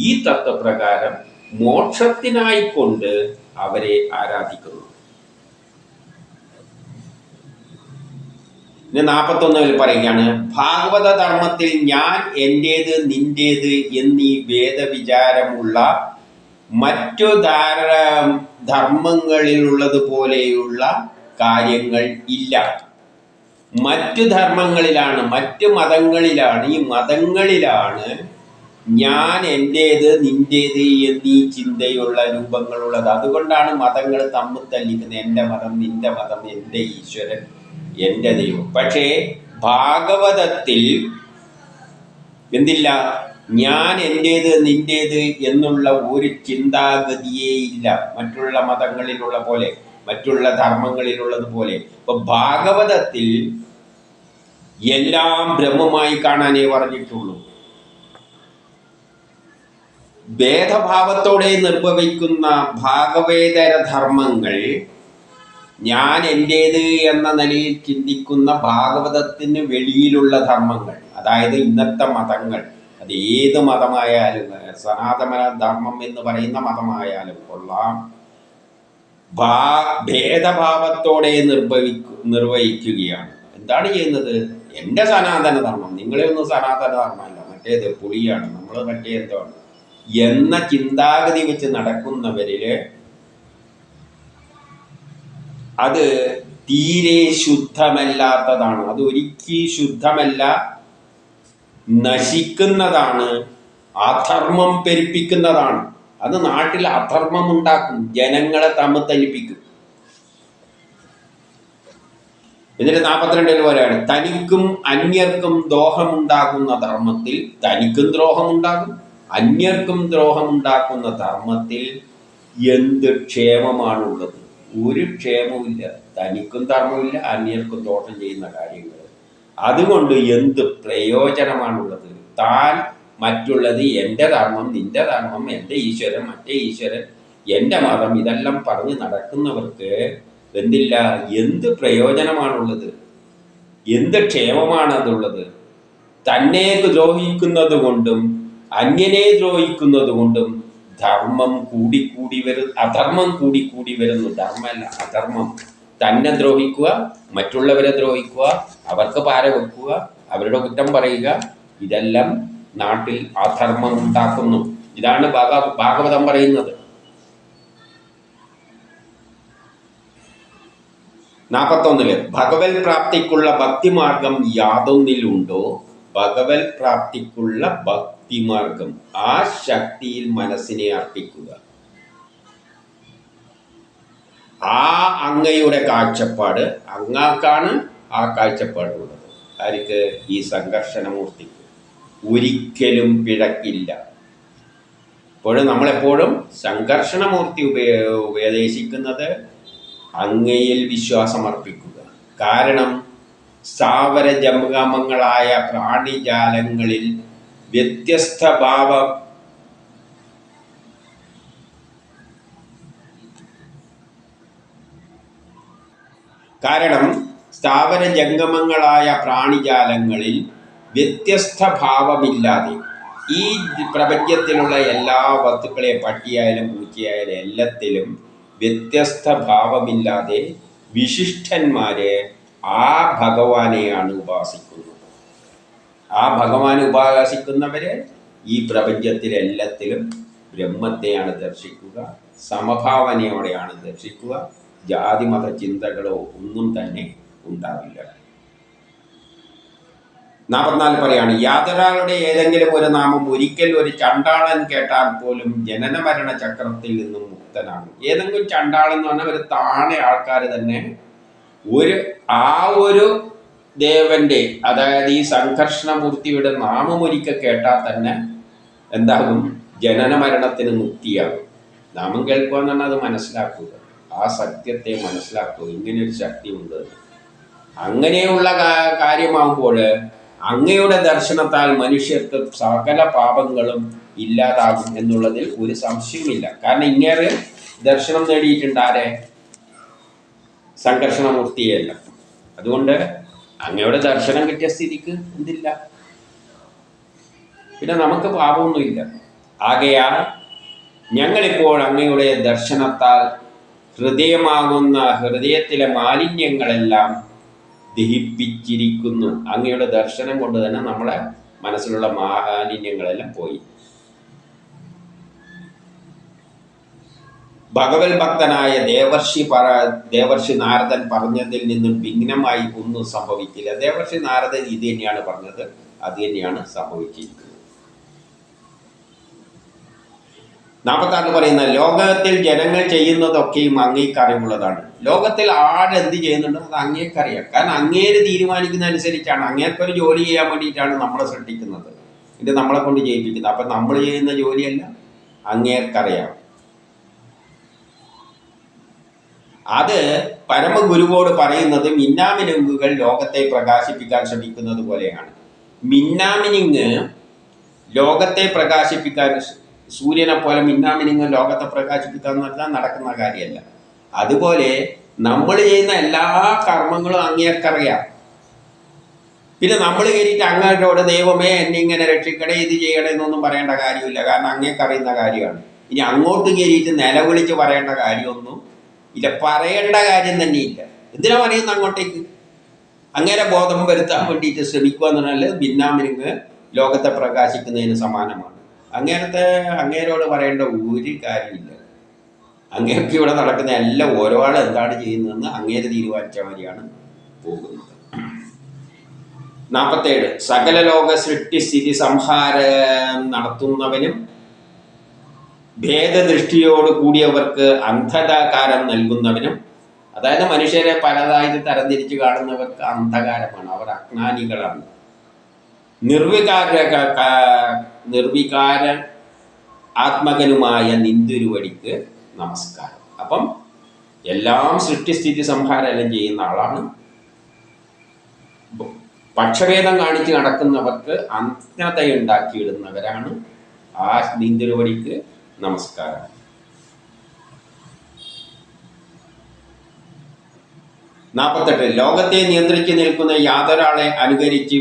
ഈ തത്വപ്രകാരം മോക്ഷത്തിനായിക്കൊണ്ട് അവരെ ആരാധിക്കുന്നു. 41 പറയുകയാണ്, ഭാഗവത ധർമ്മത്തിൽ ഞാൻ എന്റേത് നിന്റേത് എന്നീ വേദവിചാരമുള്ള മറ്റു ധർമ്മങ്ങളിലുള്ളതുപോലെയുള്ള കാര്യങ്ങൾ ഇല്ല. മറ്റു ധർമ്മങ്ങളിലാണ്, മറ്റു മതങ്ങളിലാണ്, ഈ മതങ്ങളിലാണ് ഞാൻ എൻ്റേത് നിൻ്റേത് എന്നീ ചിന്തയുള്ള രൂപങ്ങളുള്ളത്. അതുകൊണ്ടാണ് മതങ്ങൾ തമ്മിൽ തല്ലിക്കുന്നത്. എൻ്റെ മതം, നിൻ്റെ മതം, എൻ്റെ ഈശ്വരൻ, എൻ്റെ ദൈവം. പക്ഷേ ഭാഗവതത്തിൽ എന്തില്ല? ഞാൻ എൻ്റേത് നിൻ്റേത് എന്നുള്ള ഒരു ചിന്താഗതിയേ ഇല്ല. മറ്റുള്ള മതങ്ങളിലുള്ള പോലെ, മറ്റുള്ള ധർമ്മങ്ങളിലുള്ളത് പോലെ. ഇപ്പൊ ഭാഗവതത്തിൽ എല്ലാം ബ്രഹ്മമായി കാണാനേ പറഞ്ഞിട്ടുള്ളൂ. ഭേദഭാവത്തോടെ നിർഭവിക്കുന്ന ഭാഗവേതര ധർമ്മങ്ങൾ, ഞാൻ എൻ്റേത് എന്ന നിലയിൽ ചിന്തിക്കുന്ന ഭാഗവതത്തിന് വെളിയിലുള്ള ധർമ്മങ്ങൾ, അതായത് ഇന്നത്തെ മതങ്ങൾ, അത് ഏത് മതമായാലും, സനാതന ധർമ്മം എന്ന് പറയുന്ന മതമായാലും കൊള്ളാം, ഭേദഭാവത്തോടെ നിർവഹിക്കുകയാണ്. എന്താണ് ചെയ്യുന്നത്? എൻ്റെ സനാതന ധർമ്മം, നിങ്ങളെ ഒന്നും സനാതന ധർമ്മമല്ല, മറ്റേത് പുളിയാണ്, നമ്മൾ മറ്റേ എന്താണ് എന്ന ചിന്താഗതി വെച്ച് നടക്കുന്നവരില് അത് തീരെ ശുദ്ധമല്ലാത്തതാണ്. അത് ഒരിക്കലും ശുദ്ധമല്ല, നശിക്കുന്നതാണ്, അധർമ്മം പെരുപ്പിക്കുന്നതാണ്. അത് നാട്ടിൽ അധർമ്മം ഉണ്ടാക്കും, ജനങ്ങളെ തമ്മിൽ തല്ലിപ്പിക്കും. എന്നിട്ട് 42 പോലെയാണ്, തനിക്കും അന്യർക്കും ദ്രോഹമുണ്ടാകുന്ന ധർമ്മത്തിൽ തനിക്കും ദ്രോഹമുണ്ടാകും, അന്യർക്കും ദ്രോഹമുണ്ടാക്കുന്ന ധർമ്മത്തിൽ എന്ത് ക്ഷേമമാണുള്ളത്? ഒരു ക്ഷേമവുമില്ല. തനിക്കും ധർമ്മമില്ല, അന്യർക്കും ദോഷം ചെയ്യുന്ന കാര്യങ്ങൾ. അതുകൊണ്ട് എന്ത് പ്രയോജനമാണുള്ളത്? താൻ മറ്റുള്ളത് എൻ്റെ ധർമ്മം, നിന്റെ ധർമ്മം, എൻ്റെ ഈശ്വരൻ, മറ്റേ ഈശ്വരൻ, എൻ്റെ മതം, ഇതെല്ലാം പറഞ്ഞ് നടക്കുന്നവർക്ക് എന്തില്ല? എന്ത് പ്രയോജനമാണുള്ളത്? എന്ത് ക്ഷേമമാണതുള്ളത്? തന്നെ ദ്രോഹിക്കുന്നത് കൊണ്ടും അന്യനെ ദ്രോഹിക്കുന്നത് കൊണ്ടും ധർമ്മം കൂടിക്കൂടി അധർമ്മം കൂടിക്കൂടി വരുന്നു. ധർമ്മമല്ല, അധർമ്മം. തന്നെ ദ്രോഹിക്കുക, മറ്റുള്ളവരെ ദ്രോഹിക്കുക, അവർക്ക് പാര വെക്കുക, അവരുടെ കുറ്റം പറയുക, ഇതെല്ലാം നാട്ടിൽ അധർമ്മം ഉണ്ടാക്കുന്നു. ഇതാണ് ഭാഗവതം പറയുന്നത്. 41 ഭഗവത് പ്രാപ്തിക്കുള്ള ഭക്തിമാർഗം യാതൊന്നിലുണ്ടോ? ഭഗവത് പ്രാപ്തിക്കുള്ള ഭക്തിമാർഗം, ആ ശക്തിയിൽ മനസ്സിനെ അർപ്പിക്കുക. ആ അങ്ങയുടെ കാഴ്ചപ്പാട്, അങ്ങാക്കാണ് ആ കാഴ്ചപ്പാടുള്ളത്. ആർക്ക്? ഈ സംഘർഷണമൂർത്തിക്ക് ഒരിക്കലും പിഴക്കില്ല. ഇപ്പോഴും നമ്മളെപ്പോഴും സംഘർഷണമൂർത്തി ഉപദേശിക്കുന്നത് അങ്ങയിൽ വിശ്വാസമർപ്പിക്കുക. കാരണം സ്ഥാവര ജംഗമങ്ങളായ പ്രാണിജാലങ്ങളിൽ വ്യത്യസ്ത ഭാവം സ്ഥാവര ജംഗമങ്ങളായ പ്രാണിജാലങ്ങളിൽ വ്യത്യസ്ത ഭാവമില്ലാതെ ഈ പ്രപഞ്ചത്തിലുള്ള എല്ലാ വസ്തുക്കളെ, പട്ടിയായാലും പൂച്ചയായാലും എല്ലാത്തിലും വ്യത്യസ്ത ഭാവമില്ലാതെ വിശിഷ്ടന്മാരെ ആ ഭഗവാനെയാണ് ഉപാസിക്കുന്നത്. ആ ഭഗവാനെ ഉപാസിക്കുന്നവരെ ഈ പ്രപഞ്ചത്തിലെല്ലാത്തിലും ബ്രഹ്മത്തെയാണ് ദർശിക്കുക, സമഭാവനയോടെയാണ് ദർശിക്കുക. ജാതിമത ചിന്തകളോ ഒന്നും തന്നെ ഉണ്ടാവില്ല. 44 പറയാണ്, യാതൊരാളുടെ ഏതെങ്കിലും ഒരു നാമം ഒരിക്കൽ ഒരു ചണ്ടാളൻ കേട്ടാൽ പോലും ജനന മരണ ചക്രത്തിൽ നിന്നും മുക്തനാകും. ഏതെങ്കിലും ചണ്ടാളൻ എന്ന് പറഞ്ഞാൽ ഒരു താഴെ ആൾക്കാർ തന്നെ ഒരു ദേവന്റെ, അതായത് ഈ സംഘർഷണമൂർത്തിയുടെ നാമം ഒരിക്കൽ കേട്ടാൽ തന്നെ എന്താകും? ജനന മരണത്തിന് മുക്തിയാകും. നാമം കേൾക്കുക എന്ന് പറഞ്ഞാൽ അത് മനസ്സിലാക്കുക, ആ സത്യത്തെ മനസ്സിലാക്കുക, ഇങ്ങനെയൊരു ശക്തി ഉണ്ട്. അങ്ങനെയുള്ള കാര്യമാകുമ്പോൾ അങ്ങയുടെ ദർശനത്താൽ മനുഷ്യർക്ക് സകല പാപങ്ങളും ഇല്ലാതാകും എന്നുള്ളതിൽ ഒരു സംശയമില്ല. കാരണം ഇങ്ങേറെ ദർശനം നേടിയിട്ടുണ്ട് ആരെ? സംഘർഷണമൂർത്തിയല്ല. അതുകൊണ്ട് അങ്ങയുടെ ദർശനം കിട്ടിയ സ്ഥിതിക്ക് എന്തില്ല, പിന്നെ നമുക്ക് പാപമൊന്നുമില്ല. ആകയാൽ ഞങ്ങളിപ്പോൾ അങ്ങയുടെ ദർശനത്താൽ ഹൃദയത്തിലെ മാലിന്യങ്ങളെല്ലാം ദഹിപ്പിച്ചിരിക്കുന്നു. അങ്ങയുടെ ദർശനം കൊണ്ട് തന്നെ നമ്മളെ മനസ്സിലുള്ള മാലിന്യങ്ങളെല്ലാം പോയി. ഭഗവത് ഭക്തനായ ദേവർഷി നാരദൻ പറഞ്ഞതിൽ നിന്ന് ഭിന്നമായി ഒന്നും സംഭവിക്കില്ല. ദേവർഷി നാരദൻ ഇത് തന്നെയാണ് പറഞ്ഞത്, അത് തന്നെയാണ് സംഭവിച്ചിരിക്കുന്നത്. 46 പറയുന്ന, ലോകത്തിൽ ജനങ്ങൾ ചെയ്യുന്നതൊക്കെയും അങ്ങേക്കറിവുള്ളതാണ്. ലോകത്തിൽ ആരെന്ത് ചെയ്യുന്നുണ്ടോ അത് അങ്ങേക്കറിയാം. കാരണം അങ്ങേര് തീരുമാനിക്കുന്ന അനുസരിച്ചാണ്. അങ്ങേർക്കൊരു ജോലി ചെയ്യാൻ വേണ്ടിയിട്ടാണ് നമ്മളെ സൃഷ്ടിക്കുന്നത്, ഇത് നമ്മളെ കൊണ്ട് ചെയ്യിപ്പിക്കുന്നത്. അപ്പം നമ്മൾ ചെയ്യുന്ന ജോലിയല്ല അങ്ങേർക്കറിയാം. അത് പരമഗുരുവോട് പറയുന്നത് മിന്നാമിനുങ്ങുകൾ ലോകത്തെ പ്രകാശിപ്പിക്കാൻ ശ്രമിക്കുന്നത് പോലെയാണ്. മിന്നാമിനുങ്ങ് ലോകത്തെ പ്രകാശിപ്പിക്കാൻ, സൂര്യനെ പോലെ മിന്നാമിനുങ്ങ് ലോകത്തെ പ്രകാശിപ്പിക്കാൻ പറഞ്ഞാൽ നടക്കുന്ന കാര്യമല്ല. അതുപോലെ നമ്മൾ ചെയ്യുന്ന എല്ലാ കർമ്മങ്ങളും അങ്ങേർക്കറിയാം. പിന്നെ നമ്മൾ കയറിയിട്ട് അങ്ങോട്ടോട് ദൈവമേ എന്നെ ഇങ്ങനെ രക്ഷിക്കണേ, ഇത് ചെയ്യണേ എന്നൊന്നും പറയേണ്ട കാര്യമില്ല. കാരണം അങ്ങേക്കറിയുന്ന കാര്യമാണ്. ഇനി അങ്ങോട്ട് കയറിയിട്ട് നിലവിളിച്ച് പറയേണ്ട കാര്യമൊന്നും ഇല്ല, പറയേണ്ട കാര്യം തന്നെ ഇല്ല. എന്തിനാ പറയുന്നത് അങ്ങോട്ടേക്ക്? അങ്ങനെ ബോധം വരുത്താൻ വേണ്ടിയിട്ട് ശ്രമിക്കുക എന്ന് പറഞ്ഞാൽ ഭിന്നാമിനുങ്ങ് ലോകത്തെ പ്രകാശിക്കുന്നതിന് സമാനമാണ്. അങ്ങേരോട് പറയേണ്ട ഒരു കാര്യമില്ല. അങ്ങേർക്ക് ഇവിടെ നടക്കുന്ന എല്ലാം ഓരോ ആൾ എന്താണ് ചെയ്യുന്നതെന്ന് അങ്ങേര് തീരുമാനിച്ച മാതിരിയാണ് പോകുന്നത്. 47 സകല ലോക സൃഷ്ടിസ്ഥിതി സംഹാരം നടത്തുന്നവനും ഭേദദൃഷ്ടിയോട് കൂടിയവർക്ക് അന്ധകാരം നൽകുന്നവനും, അതായത് മനുഷ്യരെ പലതായിട്ട് തരംതിരിച്ച് കാണുന്നവർക്ക് അന്ധകാരമാണ്, അവർ അജ്ഞാനികളാണ്. നിർവികാര ആത്മകനുമായ നിന്ദുരുവടിക്ക് നമസ്കാരം. അപ്പം എല്ലാം സൃഷ്ടിസ്ഥിതി സംഹാരം എല്ലാം ചെയ്യുന്ന ആളാണ്. പക്ഷഭേദം കാണിച്ച് നടക്കുന്നവർക്ക് അജ്ഞതയുണ്ടാക്കിയിടുന്നവരാണ്. ആ നിന്ദുരുവടിക്ക് നമസ്കാരം. 48 ലോകത്തെ നിയന്ത്രിച്ച് നിൽക്കുന്ന യാതൊരാളെ അനുകരിച്ച്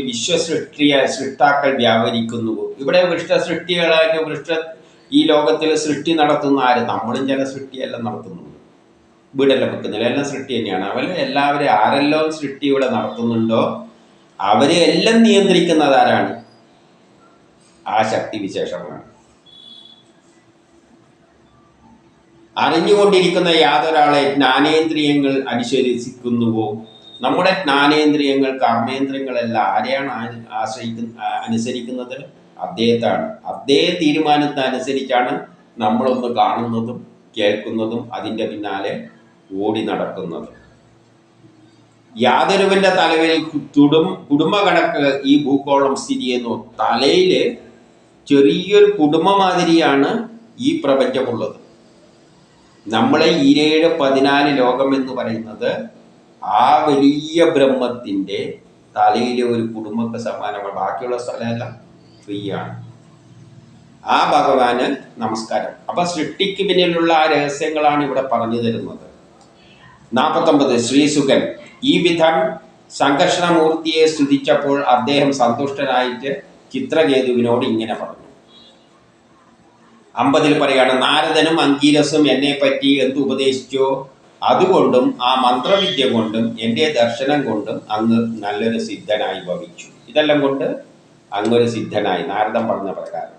സൃഷ്ടാക്കൾ വ്യാപരിക്കുന്നുവോ. ഇവിടെ സൃഷ്ടികളായിട്ട് ഈ ലോകത്തിൽ സൃഷ്ടി നടത്തുന്ന ആര്? നമ്മളും ചില സൃഷ്ടിയെല്ലാം നടത്തുന്നുണ്ട്, വീടെല്ലാം വെക്കുന്നില്ല, എല്ലാം സൃഷ്ടി തന്നെയാണ്. എല്ലാവരും ആരെല്ലാം സൃഷ്ടി ഇവിടെ നടത്തുന്നുണ്ടോ അവരെ എല്ലാം നിയന്ത്രിക്കുന്നത് ആരാണ്? ആ ശക്തി വിശേഷമാണ്. അറിഞ്ഞുകൊണ്ടിരിക്കുന്ന യാതൊരാളെ ജ്ഞാനേന്ദ്രിയങ്ങൾ അനുസരിക്കുന്നുവോ. നമ്മുടെ ജ്ഞാനേന്ദ്രിയങ്ങൾ കർമ്മേന്ദ്രിയങ്ങളെല്ലാം ആരെയാണ് അനുസരിക്കുന്നത്? അദ്ദേഹത്താണ്. അദ്ദേഹം തീരുമാനത്തിനനുസരിച്ചാണ് നമ്മളൊന്ന് കാണുന്നതും കേൾക്കുന്നതും അതിൻ്റെ പിന്നാലെ ഓടി നടക്കുന്നതും. യാതൊരുവന്റെ തലവിൽ കുടുംബ കണക്ക് ഈ ഭൂഗോളം സ്ഥിതി ചെയ്യുന്നു. തലയിൽ ചെറിയൊരു കുടുംബ മാതിരിയാണ് ഈ പ്രപഞ്ചമുള്ളത്. നമ്മളെ 7-14 ലോകം എന്ന് പറയുന്നത് ആ വലിയ ബ്രഹ്മത്തിൻ്റെ തലയിലെ ഒരു കുടുംബಕ್ಕೆ സമാനമാണ്. ബാക്കിയുള്ള സ്ഥലമെല്ലാം ഫ്രീ ആണ്. ആ ഭഗവാന് നമസ്കാരം. അപ്പൊ സൃഷ്ടിക്ക് പിന്നിലുള്ള ആ രഹസ്യങ്ങളാണ് ഇവിടെ പറഞ്ഞു തരുന്നത്. 49 ശ്രീസുഖൻ ഈ വിധം സംഘർഷണമൂർത്തിയെ സ്തുതിച്ചപ്പോൾ അദ്ദേഹം സന്തുഷ്ടനായിട്ട് ചിത്രകേതുവിനോട് ഇങ്ങനെ പറഞ്ഞു. 50 പറയാണ്, നാരദനും അങ്കീരസും എന്നെ പറ്റി എന്ത് ഉപദേശിച്ചോ അതുകൊണ്ടും ആ മന്ത്രവിദ്യ കൊണ്ടും എൻ്റെ ദർശനം കൊണ്ടും അങ്ങ് നല്ലൊരു സിദ്ധനായി ഭവിച്ചു. ഇതെല്ലാം കൊണ്ട് അങ്ങൊരു സിദ്ധനായി, നാരദൻ പറഞ്ഞ പ്രകാരം.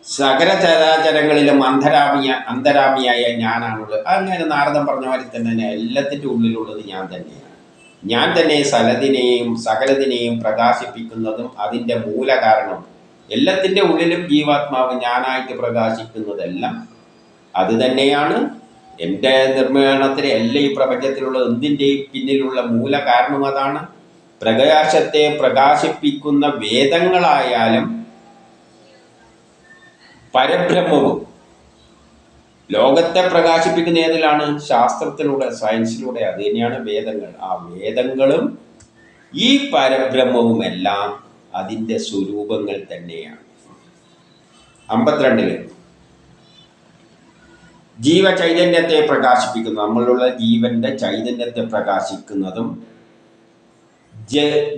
സകല ചരാചരങ്ങളിലും അന്തരാമിയായ ഞാനാണുള്ളത്. അങ്ങനെ നാരദൻ പറഞ്ഞ മാതിരി തന്നെ എല്ലാത്തിൻ്റെ ഉള്ളിലുള്ളത് ഞാൻ തന്നെയാണ്. ഞാൻ തന്നെ സകലതിനെയും പ്രകാശിപ്പിക്കുന്നതും അതിൻ്റെ മൂലകാരണം. എല്ലാത്തിൻ്റെ ഉള്ളിലും ജീവാത്മാവ് ഞാനായിട്ട് പ്രകാശിക്കുന്നതെല്ലാം അത് തന്നെയാണ്. എൻ്റെ നിർമ്മാണത്തിന് എല്ലാ ഈ പ്രപഞ്ചത്തിലുള്ള എന്തിൻ്റെയും പിന്നിലുള്ള മൂലകാരണം അതാണ്. പ്രകാശത്തെ പ്രകാശിപ്പിക്കുന്ന വേദങ്ങളായാലും പരബ്രഹ്മവും ലോകത്തെ പ്രകാശിപ്പിക്കുന്ന ഏതിലാണ്? ശാസ്ത്രത്തിലൂടെ, സയൻസിലൂടെ. അത് തന്നെയാണ് വേദങ്ങൾ. ആ വേദങ്ങളും ഈ പരബ്രഹ്മവും എല്ലാം അതിൻ്റെ സ്വരൂപങ്ങൾ തന്നെയാണ്. 52 ജീവചൈതന്യത്തെ പ്രകാശിപ്പിക്കുന്നു. നമ്മളുള്ള ജീവന്റെ ചൈതന്യത്തെ പ്രകാശിക്കുന്നതും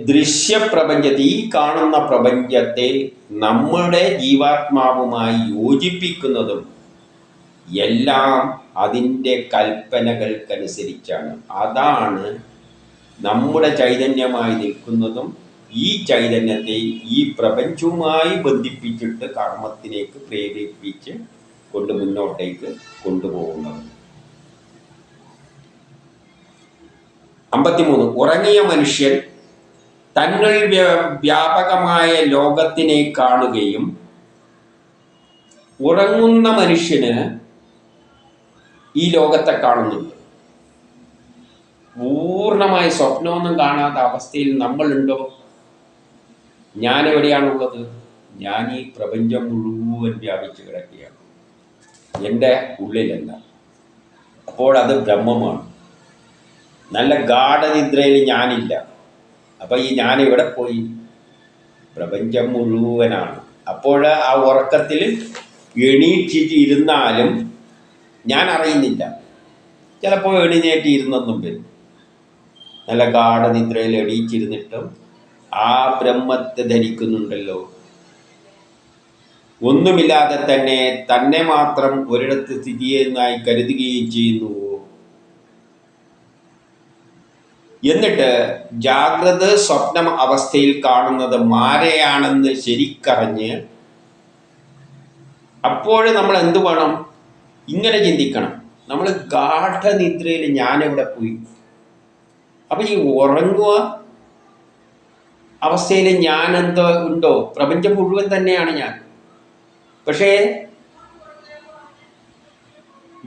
ദൃശ്യപ്രപഞ്ചത്തെ, ഈ കാണുന്ന പ്രപഞ്ചത്തെ നമ്മുടെ ജീവാത്മാവുമായി യോജിപ്പിക്കുന്നതും എല്ലാം അതിൻ്റെ കൽപ്പനകൾക്കനുസരിച്ചാണ്. അതാണ് നമ്മുടെ ചൈതന്യമായി നിൽക്കുന്നതും ഈ ചൈതന്യത്തെ ഈ പ്രപഞ്ചവുമായി ബന്ധിപ്പിച്ചിട്ട് കർമ്മത്തിലേക്ക് പ്രേരിപ്പിച്ച് മുന്നോട്ടേക്ക് കൊണ്ടുപോകുന്നത്. 53 ഉറങ്ങിയ മനുഷ്യൻ തങ്ങൾ വ്യാപകമായ ലോകത്തിനെ കാണുകയും ഉറങ്ങുന്ന മനുഷ്യന് ഈ ലോകത്തെ കാണുന്നുണ്ട്. പൂർണ്ണമായി സ്വപ്നമൊന്നും കാണാത്ത അവസ്ഥയിൽ നമ്മളുണ്ടോ? ഞാൻ എവിടെയാണുള്ളത്? ഞാൻ ഈ പ്രപഞ്ചം മുഴുവൻ വ്യാപിച്ചു കിടക്കുകയാണ്, എൻ്റെ ഉള്ളിലല്ല. അപ്പോൾ അത് ബ്രഹ്മമാണ്. നല്ല ഗാഠനിദ്രയിൽ ഞാനില്ല. അപ്പം ഈ ഞാൻ എവിടെ പോയി? പ്രപഞ്ചം മുഴുവനാണ്. അപ്പോൾ ആ ഉറക്കത്തിൽ എണീറ്റിട്ട് ഇരുന്നാലും ഞാൻ അറിയുന്നില്ല. ചിലപ്പോൾ എണീറ്റ് ഇരുന്നെന്നും വരും. നല്ല ഗാഠനിദ്രയിൽ എണീച്ചിരുന്നിട്ടും ആ ബ്രഹ്മത്തെ ധരിക്കുന്നുണ്ടല്ലോ. ഒന്നുമില്ലാതെ തന്നെ തന്നെ മാത്രം ഒരിടത്ത് സ്ഥിതി ചെയ്യുന്നതായി കരുതുകയും ചെയ്യുന്നു. എന്നിട്ട് ജാഗ്രത സ്വപ്നം അവസ്ഥയിൽ കാണുന്നത് മായയാണെന്ന് ശരിക്കറിഞ്ഞ് അപ്പോഴും നമ്മൾ എന്ത് വേണം? ഇങ്ങനെ ചിന്തിക്കണം, നമ്മൾ ഗാഠനിദ്രയിൽ ഞാനെവിടെ പോയി? അപ്പം ഈ ഉറങ്ങുക അവസ്ഥയിൽ ഞാൻ എന്തോ ഉണ്ടോ? പ്രപഞ്ചം മുഴുവൻ തന്നെയാണ് ഞാൻ. പക്ഷേ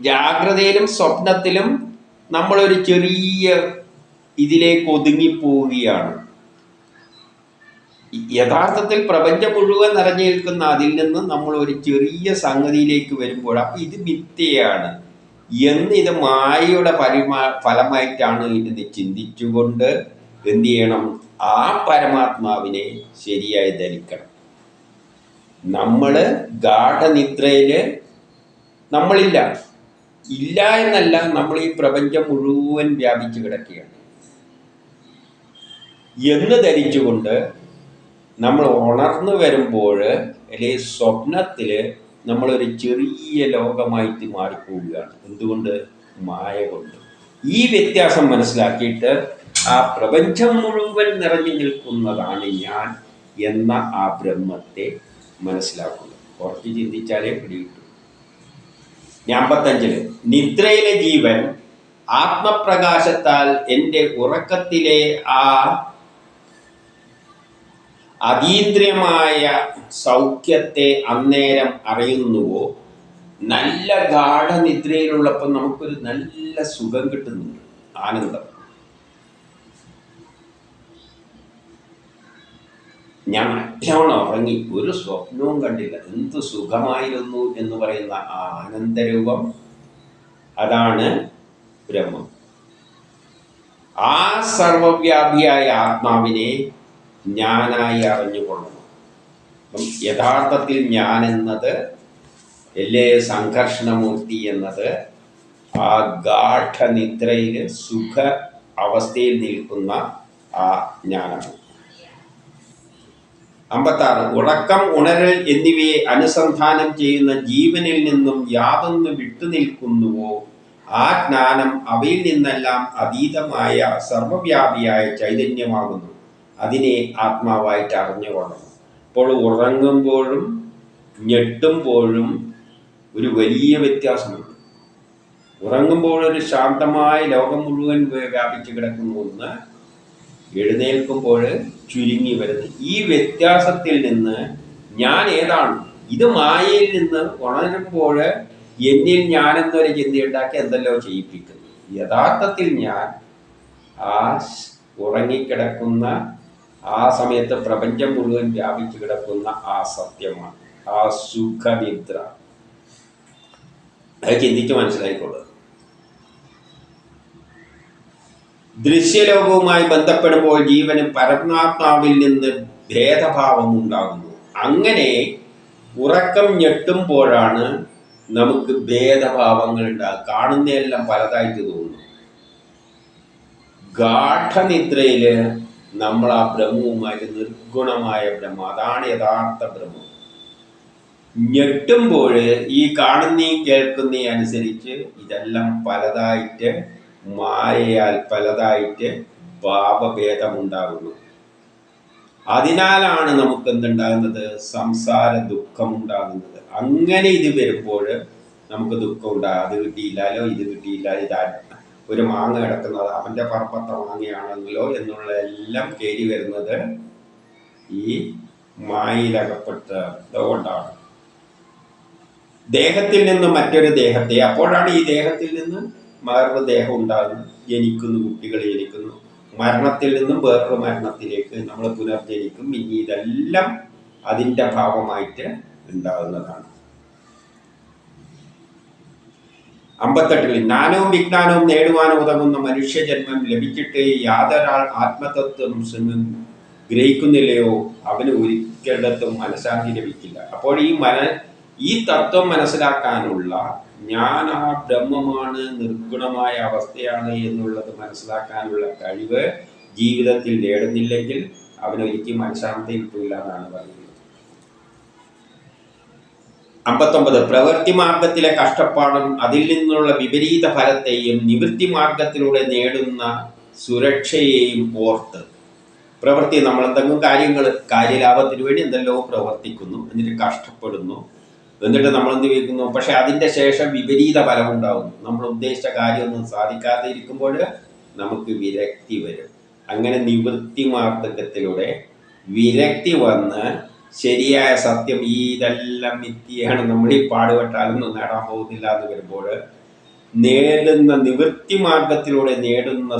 ജാഗ്രതയിലും സ്വപ്നത്തിലും നമ്മളൊരു ചെറിയ ഇതിലേക്ക് ഒതുങ്ങിപ്പോവുകയാണ്. യഥാർത്ഥത്തിൽ പ്രപഞ്ചം മുഴുവൻ നിറഞ്ഞു നിൽക്കുന്ന അതിൽ നിന്ന് നമ്മൾ ഒരു ചെറിയ സംഗതിയിലേക്ക് വരുമ്പോൾ അപ്പം ഇത് മിഥ്യയാണ് എന്ന്, ഇത് മായയുടെ ഫലമായിട്ടാണ് എന്ന് ചിന്തിച്ചുകൊണ്ട് എന്ത് ചെയ്യണം? ആ പരമാത്മാവിനെ ശരിയായി ധരിക്കണം. നമ്മൾ ഗാഠനിദ്രയിൽ നമ്മളില്ല, ഇല്ല എന്നല്ല, നമ്മൾ ഈ പ്രപഞ്ചം മുഴുവൻ വ്യാപിച്ചു കിടക്കുകയാണ് എന്ന് ധരിച്ചുകൊണ്ട് നമ്മൾ ഉണർന്നു വരുമ്പോൾ അല്ലെങ്കിൽ സ്വപ്നത്തിൽ നമ്മളൊരു ചെറിയ ലോകമായിട്ട് മാറിപ്പോവുകയാണ്. എന്തുകൊണ്ട്? മായ കൊണ്ട്. ഈ വ്യത്യാസം മനസ്സിലാക്കിയിട്ട് ആ പ്രപഞ്ചം മുഴുവൻ നിറഞ്ഞു നിൽക്കുന്നതാണ് ഞാൻ എന്ന ആ ബ്രഹ്മത്തെ മനസ്സിലാക്കുന്നത്. കുറച്ച് ചിന്തിച്ചാലേ പിടികിട്ടു. 55 നിദ്രയിലെ ജീവൻ ആത്മപ്രകാശത്താൽ എൻ്റെ ഉറക്കത്തിലെ ആ അതീന്ദ്രിയമായ സൗഖ്യത്തെ അന്നേരം അറിയുന്നുവോ? നല്ല ഗാഠനിദ്രയിലുള്ളപ്പോൾ നമുക്കൊരു നല്ല സുഖം കിട്ടുന്നുണ്ട്, ആനന്ദം. ഞാൻ നല്ലോണം ഉറങ്ങി, ഒരു സ്വപ്നവും കണ്ടില്ല, എന്ത് സുഖമായിരുന്നു എന്ന് പറയുന്ന ആ ആനന്ദരൂപം, അതാണ് ബ്രഹ്മം. ആ സർവവ്യാപിയായ ആത്മാവിനെ ഞാനായി അറിഞ്ഞുകൊള്ളണം. അപ്പം യഥാർത്ഥത്തിൽ ഞാൻ എന്നത്, അല്ലേ സംഘർഷണമൂർത്തി എന്നത്, ആ ഗാഠനിദ്രയിൽ സുഖ അവസ്ഥയിൽ നിൽക്കുന്ന ആ ഞാനാണ്. 56 ഉറക്കം, ഉണരൽ എന്നിവയെ അനുസന്ധാനം ചെയ്യുന്ന ജീവനിൽ നിന്നും യാതൊന്ന് വിട്ടുനിൽക്കുന്നുവോ ആ ജ്ഞാനം അവയിൽ നിന്നെല്ലാം അതീതമായ സർവവ്യാപിയായ ചൈതന്യമാകുന്നു. അതിനെ ആത്മാവായിട്ട് അറിഞ്ഞുകൊള്ളണം. അപ്പോൾ ഉറങ്ങുമ്പോഴും ഞെട്ടുമ്പോഴും ഒരു വലിയ വ്യത്യാസമുണ്ട്. ഉറങ്ങുമ്പോഴൊരു ശാന്തമായ ലോകം മുഴുവൻ വ്യാപിച്ചു കിടക്കുന്ന ഒന്ന്, എഴുന്നേൽക്കുമ്പോൾ ചുരുങ്ങി വരുന്നു. ഈ വ്യത്യാസത്തിൽ നിന്ന് ഞാൻ ഏതാണ്? ഇത് മായയിൽ നിന്ന് ഉണരുമ്പോൾ എന്നിൽ ഞാനെന്നൊരു ചിന്തയുണ്ടാക്കി എന്തെല്ലോ ചെയ്യിപ്പിക്കുന്നു. യഥാർത്ഥത്തിൽ ഞാൻ ആ ഉറങ്ങിക്കിടക്കുന്ന ആ സമയത്ത് പ്രപഞ്ചം മുഴുവൻ വ്യാപിച്ചു കിടക്കുന്ന ആ സത്യമാണ്, ആ സുഖനിദ്ര. അത് ചിന്തിച്ച് മനസ്സിലായിക്കൊള്ളുക. ദൃശ്യലോകവുമായി ബന്ധപ്പെടുമ്പോൾ ജീവന് പരമാത്മാവിൽ നിന്ന് ഭേദഭാവം ഉണ്ടാകുന്നു. അങ്ങനെ ഉറക്കം ഞെട്ടുമ്പോഴാണ് നമുക്ക് ഭേദഭാവങ്ങൾ ഉണ്ടാകുക. കാണുന്നതെല്ലാം പലതായിട്ട് തോന്നുന്നു. ഗാഠനിദ്രയിൽ നമ്മൾ ആ ബ്രഹ്മവുമായിട്ട് നിർഗുണമായ ബ്രഹ്മം, അതാണ് യഥാർത്ഥ ബ്രഹ്മം. ഞെട്ടുമ്പോൾ ഈ കാണുന്നേയും കേൾക്കുന്നേയും അനുസരിച്ച് ഇതെല്ലാം പലതായിട്ട്, മായയാൽ പലതായിട്ട് ഭാവഭേദമുണ്ടാകുന്നു. അതിനാലാണ് നമുക്ക് എന്തുണ്ടാകുന്നത്? സംസാര ദുഃഖം ഉണ്ടാകുന്നത്. അങ്ങനെ ഇത് വരുമ്പോൾ നമുക്ക് ദുഃഖം ഉണ്ടാകും. അത് കിട്ടിയില്ലല്ലോ, ഇത് കിട്ടിയില്ല, ഒരു മാങ്ങ കിടക്കുന്നത് അവൻ്റെ പറമ്പത്തെ മാങ്ങയാണെങ്കിലോ എന്നുള്ള എല്ലാം കയറി വരുന്നത് ഈ മായയിലകപ്പെട്ടതുകൊണ്ടാണ്. ദേഹത്തിൽ നിന്ന് മറ്റൊരു ദേഹത്തെ, അപ്പോഴാണ് ഈ ദേഹത്തിൽ നിന്ന് വേറൊരു ദേഹം ഉണ്ടാകുന്നു, ജനിക്കുന്നു, കുട്ടികൾ ജനിക്കുന്നു. മരണത്തിൽ നിന്നും വേറൊരു മരണത്തിലേക്ക് നമ്മൾ പുനർജനിക്കും. ഇനി ഇതെല്ലാം അതിൻ്റെ ഭാവമായിട്ട് ഉണ്ടാകുന്നതാണ്. 58 ജ്ഞാനവും വിജ്ഞാനവും നേടുവാനും ഉതകുന്ന മനുഷ്യജന്മം ലഭിച്ചിട്ട് യാതൊരാൾ ആത്മതത്വം ഗ്രഹിക്കുന്നില്ലയോ അവന് ഒരിക്കലിടത്തും മനഃശാന്തി ലഭിക്കില്ല. അപ്പോൾ ഈ തത്വം മനസ്സിലാക്കാനുള്ള, ഞാൻ ആ ബ്രഹ്മമാണ്, നിർഗുണമായ അവസ്ഥയാണ് എന്നുള്ളത് മനസ്സിലാക്കാനുള്ള കഴിവ് ജീവിതത്തിൽ നേടുന്നില്ലെങ്കിൽ അവനൊരിക്കലും മനഃശാന്തി കിട്ടില്ല എന്നാണ് പറയുന്നത്. 59. പ്രവൃത്തി മാർഗത്തിലെ കഷ്ടപ്പാടും അതിൽ നിന്നുള്ള വിപരീത ഫലത്തെയും നിവൃത്തി മാർഗത്തിലൂടെ നേടുന്ന സുരക്ഷയെയും ഓർത്ത്. പ്രവൃത്തി, നമ്മൾ എന്തെങ്കിലും കാര്യലാഭത്തിന് വേണ്ടി എന്തെല്ലോ പ്രവർത്തിക്കുന്നു, എന്നിട്ട് കഷ്ടപ്പെടുന്നു, എന്നിട്ട് നമ്മൾ എന്ത് വയ്ക്കുന്നു, പക്ഷെ അതിൻ്റെ ശേഷം വിപരീത ഫലം ഉണ്ടാകുന്നു. നമ്മൾ ഉദ്ദേശിച്ച കാര്യമൊന്നും സാധിക്കാതെ ഇരിക്കുമ്പോൾ നമുക്ക് വിരക്തി വരും. അങ്ങനെ നിവൃത്തി മാർഗത്തിലൂടെ വിരക്തി വന്ന് ശരിയായ സത്യം ഇതെല്ലാം മിഥ്യയാണ്, നമ്മൾ ഈ പാടുപെട്ടാലൊന്നും നേടാൻ പോകുന്നില്ല എന്ന് വരുമ്പോൾ നേടുന്ന നിവൃത്തി മാർഗത്തിലൂടെ നേടുന്ന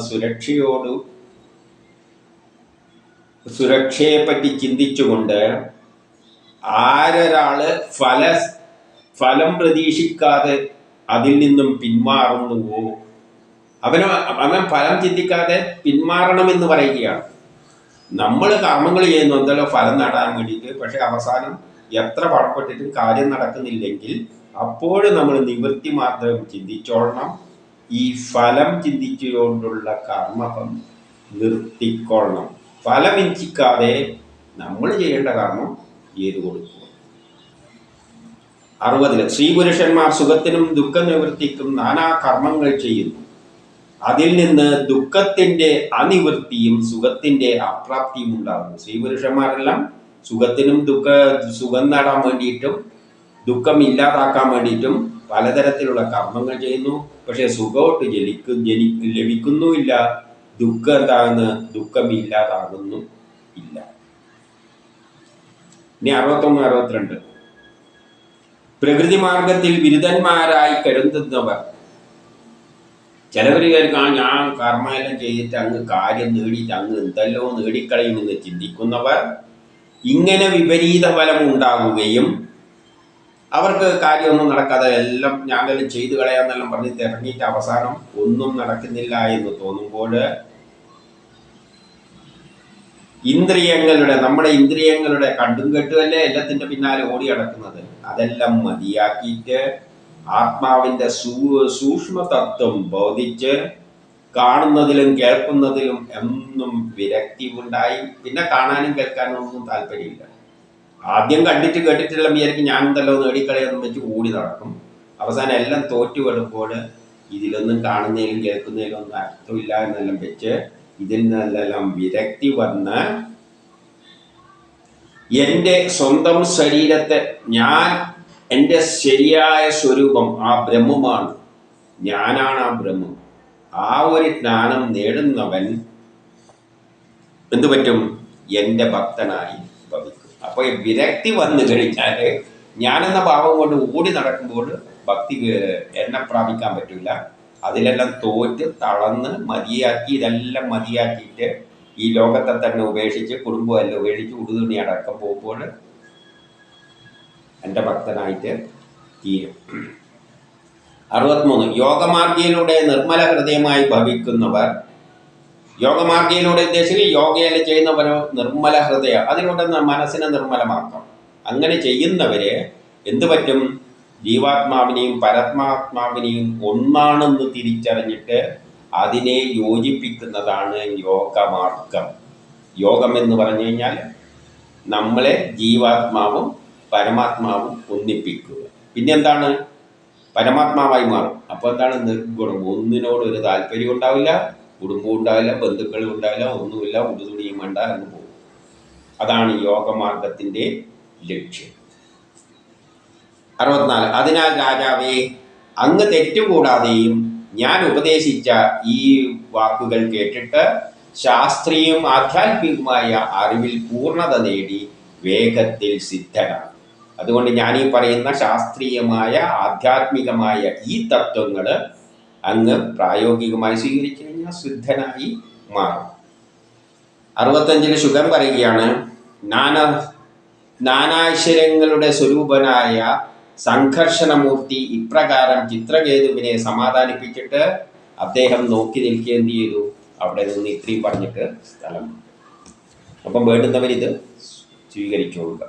സുരക്ഷയെപ്പറ്റി ചിന്തിച്ചുകൊണ്ട് ആരൊരാള് ഫലം പ്രതീക്ഷിക്കാതെ അതിൽ നിന്നും പിന്മാറുന്നുവോ അവൻ ഫലം ചിന്തിക്കാതെ പിന്മാറണമെന്ന് പറയുകയാണ്. നമ്മൾ കർമ്മങ്ങൾ ചെയ്യുന്നു എന്തല്ലോ ഫലം നേടാൻ വേണ്ടിയിട്ട്, പക്ഷെ അവസാനം എത്ര പടപ്പെട്ടിട്ടും കാര്യം നടക്കുന്നില്ലെങ്കിൽ അപ്പോഴും നമ്മൾ നിവൃത്തി മാത്രം ചിന്തിച്ചോളണം. ഈ ഫലം ചിന്തിച്ചുകൊണ്ടുള്ള കർമ്മം നിർത്തിക്കൊള്ളണം. ഫലം ഇച്ഛിക്കാതെ നമ്മൾ ചെയ്യേണ്ട കർമ്മം ചെയ്തു കൊടുക്കുക. 60. സ്ത്രീ പുരുഷന്മാർ സുഖത്തിനും ദുഃഖ നിവൃത്തിക്കും നാനാ കർമ്മങ്ങൾ ചെയ്യുന്നു. അതിൽ നിന്ന് ദുഃഖത്തിൻ്റെ അനിവൃത്തിയും സുഖത്തിൻ്റെ അപ്രാപ്തിയും ഉണ്ടാകുന്നു. സ്ത്രീ പുരുഷന്മാരെല്ലാം സുഖം നേടാൻ വേണ്ടിയിട്ടും ദുഃഖം ഇല്ലാതാക്കാൻ വേണ്ടിയിട്ടും പലതരത്തിലുള്ള കർമ്മങ്ങൾ ചെയ്യുന്നു. പക്ഷെ സുഖമോട്ട് ലഭിക്കുന്നുമില്ല, ദുഃഖം ഇല്ലാതാകുന്നു ഇല്ല. ഇനി 61, 62. പ്രകൃതി മാർഗത്തിൽ ബിരുദന്മാരായി കരുതുന്നവർ. ചിലവർ ഞാൻ കർമ്മയെല്ലാം ചെയ്തിട്ട് അങ്ങ് കാര്യം നേടിയിട്ട് അങ്ങ് എന്തെല്ലോ നേടിക്കളയുമെന്ന് ചിന്തിക്കുന്നവർ ഇങ്ങനെ വിപരീത ഫലം ഉണ്ടാകുകയും അവർക്ക് കാര്യമൊന്നും നടക്കാതെ എല്ലാം ഞാനെല്ലാം ചെയ്തു കളയാന്നെല്ലാം പറഞ്ഞ് തിരഞ്ഞിട്ട് അവസാനം ഒന്നും നടക്കുന്നില്ല എന്ന് തോന്നുമ്പോൾ നമ്മുടെ ഇന്ദ്രിയങ്ങളുടെ കണ്ടും കെട്ടുമല്ലേ എല്ലാത്തിൻ്റെ പിന്നാലെ ഓടി നടക്കുന്നത്, അതെല്ലാം മതിയാക്കിയിട്ട് ആത്മാവിൻ്റെ സൂക്ഷ്മ തത്വം ബോധിച്ച് കാണുന്നതിലും കേൾക്കുന്നതിലും എന്നും വിരക്തി ഉണ്ടായി. പിന്നെ കാണാനും കേൾക്കാനും ഒന്നും താല്പര്യമില്ല. ആദ്യം കണ്ടിട്ട് കേട്ടിട്ടെല്ലാം വിചാരിക്കും ഞാൻ എന്തല്ലോ നേടിക്കളയൊന്നും വെച്ച് ഓടി നടക്കും. അവസാനം എല്ലാം തോറ്റുവെടുപ്പോൾ ഇതിലൊന്നും കാണുന്നതിലും കേൾക്കുന്നതിലും ഒന്നും അർത്ഥമില്ല എന്നെല്ലാം വെച്ച് ഇതിൽ നിന്നെല്ലാം വിരക്തി വന്ന് എൻ്റെ സ്വന്തം ശരീരത്തെ എൻ്റെ ശരിയായ സ്വരൂപം ആ ബ്രഹ്മമാണ്, ഞാനാണ് ആ ബ്രഹ്മം, ആ ഒരു ജ്ഞാനം നേടുന്നവൻ എന്തു പറ്റും, എൻ്റെ ഭക്തനായി ഭവിക്കും. അപ്പോൾ വിരക്തി വന്നു കഴിഞ്ഞാൽ ഞാനെന്ന ഭാവം കൊണ്ട് ഓടി നടക്കുമ്പോൾ ഭക്തി എന്നെ പ്രാപിക്കാൻ പറ്റില്ല. അതിലെല്ലാം തോറ്റ് തളർന്ന് ഇതെല്ലാം മതിയാക്കിയിട്ട് ഈ ലോകത്തെ തന്നെ ഉപേക്ഷിച്ച് കുടുംബമെല്ലാം ഉപേക്ഷിച്ച് ഉടുതുണി അടക്കം പോകുമ്പോൾ എൻ്റെ ഭക്തനായിട്ട് തീരും. 63. യോഗമാർഗിയിലൂടെ നിർമ്മല ഹൃദയമായി ഭവിക്കുന്നവർ. യോഗമാർഗിയിലൂടെ ഉദ്ദേശിച്ച് യോഗയെല്ലാം ചെയ്യുന്നവരോ നിർമ്മല ഹൃദയം, അതിലൂടെ മനസ്സിനെ നിർമ്മലമാക്കാം. അങ്ങനെ ചെയ്യുന്നവരെ എന്തു പറ്റും, ജീവാത്മാവിനെയും പരമാത്മാവിനെയും ഒന്നാണെന്ന് തിരിച്ചറിഞ്ഞിട്ട് അതിനെ യോജിപ്പിക്കുന്നതാണ് യോഗമാർഗം. യോഗം എന്ന് പറഞ്ഞു കഴിഞ്ഞാൽ നമ്മളെ ജീവാത്മാവും പരമാത്മാവും ഒന്നിപ്പിക്കുക. പിന്നെ എന്താണ്, പരമാത്മാവായി മാറും. അപ്പോൾ എന്താണ്, നിർഗുണം, ഒന്നിനോട് ഒരു താല്പര്യം ഉണ്ടാവില്ല, കുടുംബവും ഉണ്ടാവില്ല, ബന്ധുക്കളും ഉണ്ടാവില്ല, ഒന്നുമില്ല, ഉടുതുണിയും വേണ്ട എന്ന് പോകും. അതാണ് യോഗമാർഗത്തിൻ്റെ ലക്ഷ്യം. 64. അതിനാൽ രാജാവേ, അങ്ങ് തെറ്റുകൂടാതെയും ഞാൻ ഉപദേശിച്ച ഈ വാക്കുകൾ കേട്ടിട്ട് ശാസ്ത്രീയവും ആധ്യാത്മികവുമായ അറിവിൽ പൂർണ്ണത നേടി വേഗത്തിൽ സിദ്ധനാണ്. അതുകൊണ്ട് ഞാനീ പറയുന്ന ശാസ്ത്രീയമായ ആധ്യാത്മികമായ ഈ തത്വങ്ങൾ അങ്ങ് പ്രായോഗികമായി സ്വീകരിച്ചു കഴിഞ്ഞാൽ സിദ്ധനായി മാറും. 65 ശുഗൻ പറയുകയാണ്, നാനാശ്വര്യങ്ങളുടെ സ്വരൂപനായ സംഘർഷണമൂർത്തി ഇപ്രകാരം ചിത്രകേതുവിനെ സമാധാനിപ്പിച്ചിട്ട് അദ്ദേഹം നോക്കി നിൽക്കുകയും ചെയ്തു. അവിടെ നിന്ന് ഇത്രയും പറഞ്ഞിട്ട് സ്ഥലം. അപ്പം വേണ്ടുന്നവരിത് സ്വീകരിച്ചോളുക.